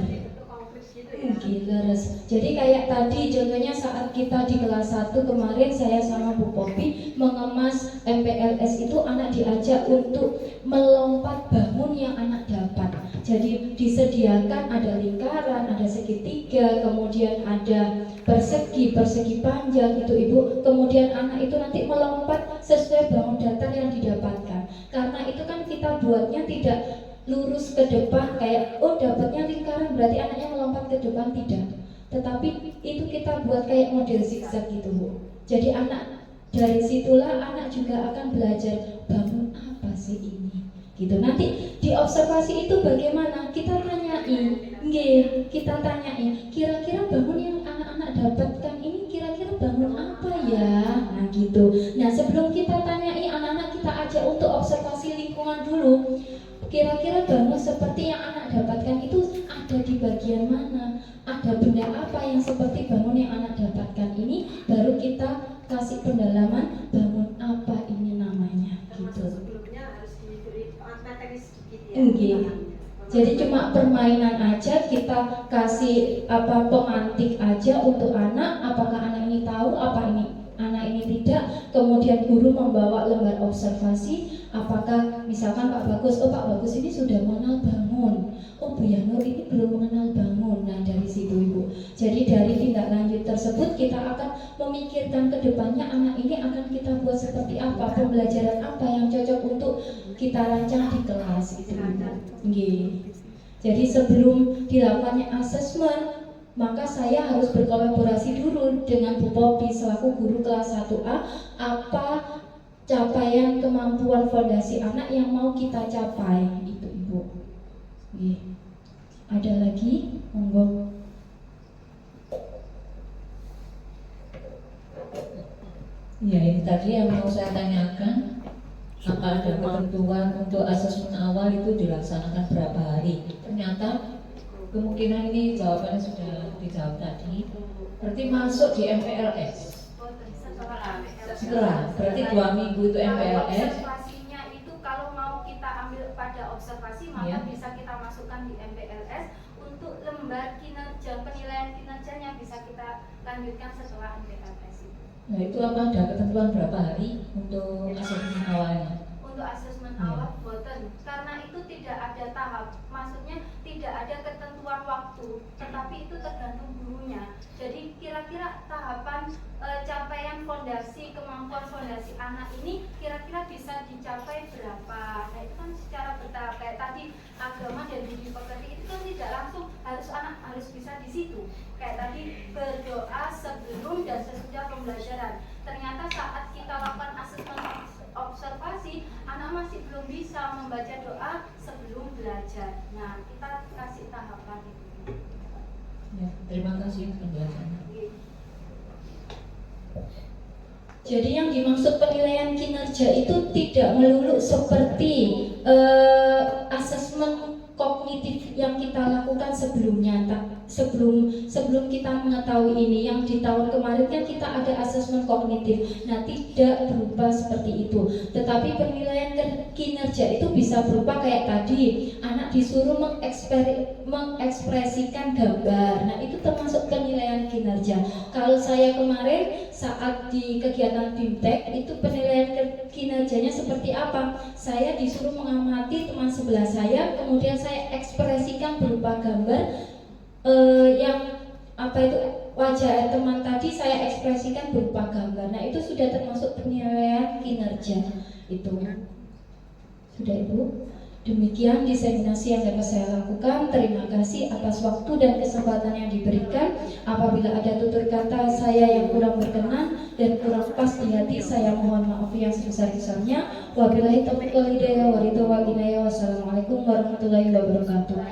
Jadi kayak tadi contohnya saat kita di kelas 1 kemarin saya sama Bu Popi mengemas MPLS itu, anak diajak untuk melompat bangun yang anak dapat. Jadi disediakan ada lingkaran, ada segitiga, kemudian ada persegi panjang itu Ibu. Kemudian anak itu nanti melompat sesuai bangun datar yang didapatkan. Karena itu kan kita buatnya tidak lurus ke depan kayak dapatnya lingkaran berarti anaknya melompat ke depan, tidak, tetapi itu kita buat kayak model zigzag gitu Bu. Jadi anak dari situlah anak juga akan belajar bangun apa sih ini gitu. Nanti di observasi itu bagaimana, kita tanyain kira-kira bangun yang anak-anak dapatkan ini kira-kira bangun apa ya, nah gitu. Nah sebelum kita tanyai anak-anak, kita ajak untuk observasi lingkungan dulu. Kira-kira bangun seperti yang anak dapatkan itu ada di bagian mana? Ada benda apa yang seperti bangun yang anak dapatkan ini? Baru kita kasih pendalaman bangun apa ini namanya gitu. Sebelumnya harus diberi materi sedikit ya. Jadi cuma permainan aja, kita kasih pemantik aja untuk anak, apakah anak ini tahu, apa ini anak ini tidak. Kemudian guru membawa lembar observasi, apakah misalkan Pak Bagus, Pak Bagus ini sudah mengenal bangun, Bu Yanur ini belum mengenal bangun. Nah dari situ Ibu. Jadi dari tindak lanjut tersebut kita akan memikirkan ke depannya anak ini akan kita buat seperti apa, pembelajaran apa yang cocok untuk kita rancang di kelas itu Ibu. Jadi sebelum dilakukannya asesmen, maka saya harus berkolaborasi dulu dengan Bu Popi selaku guru kelas 1A, apa capaian kemampuan fondasi anak yang mau kita capai itu Ibu. Ada lagi? Monggo. Ya, ini tadi yang mau saya tanyakan, apa ada ketentuan untuk asesmen awal itu dilaksanakan berapa hari? Ternyata kemungkinan ini jawabannya sudah dijawab tadi. Berarti masuk di MPLS. Setelah, berarti 2 minggu itu MPLS. Observasinya itu kalau mau kita ambil pada observasi maka bisa kita masukkan di MPLS. Untuk lembar kinerja, penilaian kinerjanya bisa kita lanjutkan setelah MPLS itu. Nah itu apa ada ketentuan berapa hari untuk asesmen awalnya? Untuk asesmen awal boten, karena itu tidak ada tahap, maksudnya tidak ada ketentuan waktu, tetapi itu tergantung gurunya. Jadi kira-kira tahapan capaian fondasi, kemampuan fondasi anak ini kira-kira bisa dicapai berapa. Nah itu kan secara bertahap, kayak tadi agama dan budi pekerti itu kan tidak langsung harus anak harus bisa di situ. Kayak tadi berdoa sebelum dan sesudah pembelajaran. Ternyata saat kita lakukan asesmen observasi, anak masih belum bisa membaca doa sebelum belajar. Nah, kita kasih tahapan itu. Ya, terima kasih penjelasannya. Jadi yang dimaksud penilaian kinerja itu tidak melulu seperti asesmen kognitif yang kita lakukan sebelumnya. Sebelum kita mengetahui ini, yang di tahun kemarin kan kita ada asesmen kognitif. Nah, tidak berupa seperti itu. Tetapi penilaian kinerja itu bisa berupa kayak tadi, anak disuruh mengekspresikan gambar. Nah, itu termasuk penilaian kinerja. Kalau saya kemarin saat di kegiatan BIMTEK itu penilaian kinerjanya seperti apa. Saya disuruh mengamati teman sebelah saya, kemudian saya ekspresikan berupa gambar yang wajah teman tadi saya ekspresikan berupa gambar. Nah itu sudah termasuk penilaian kinerja itu. Sudah Ibu. Demikian diseminasi yang dapat saya lakukan. Terima kasih atas waktu dan kesempatan yang diberikan. Apabila ada tutur kata saya yang kurang berkenan dan kurang pas di hati, saya mohon maaf yang sebesar-besarnya. Wabillahi taufiq wal hidayah wa ridho wal inayah. Wassalamualaikum warahmatullahi wabarakatuh.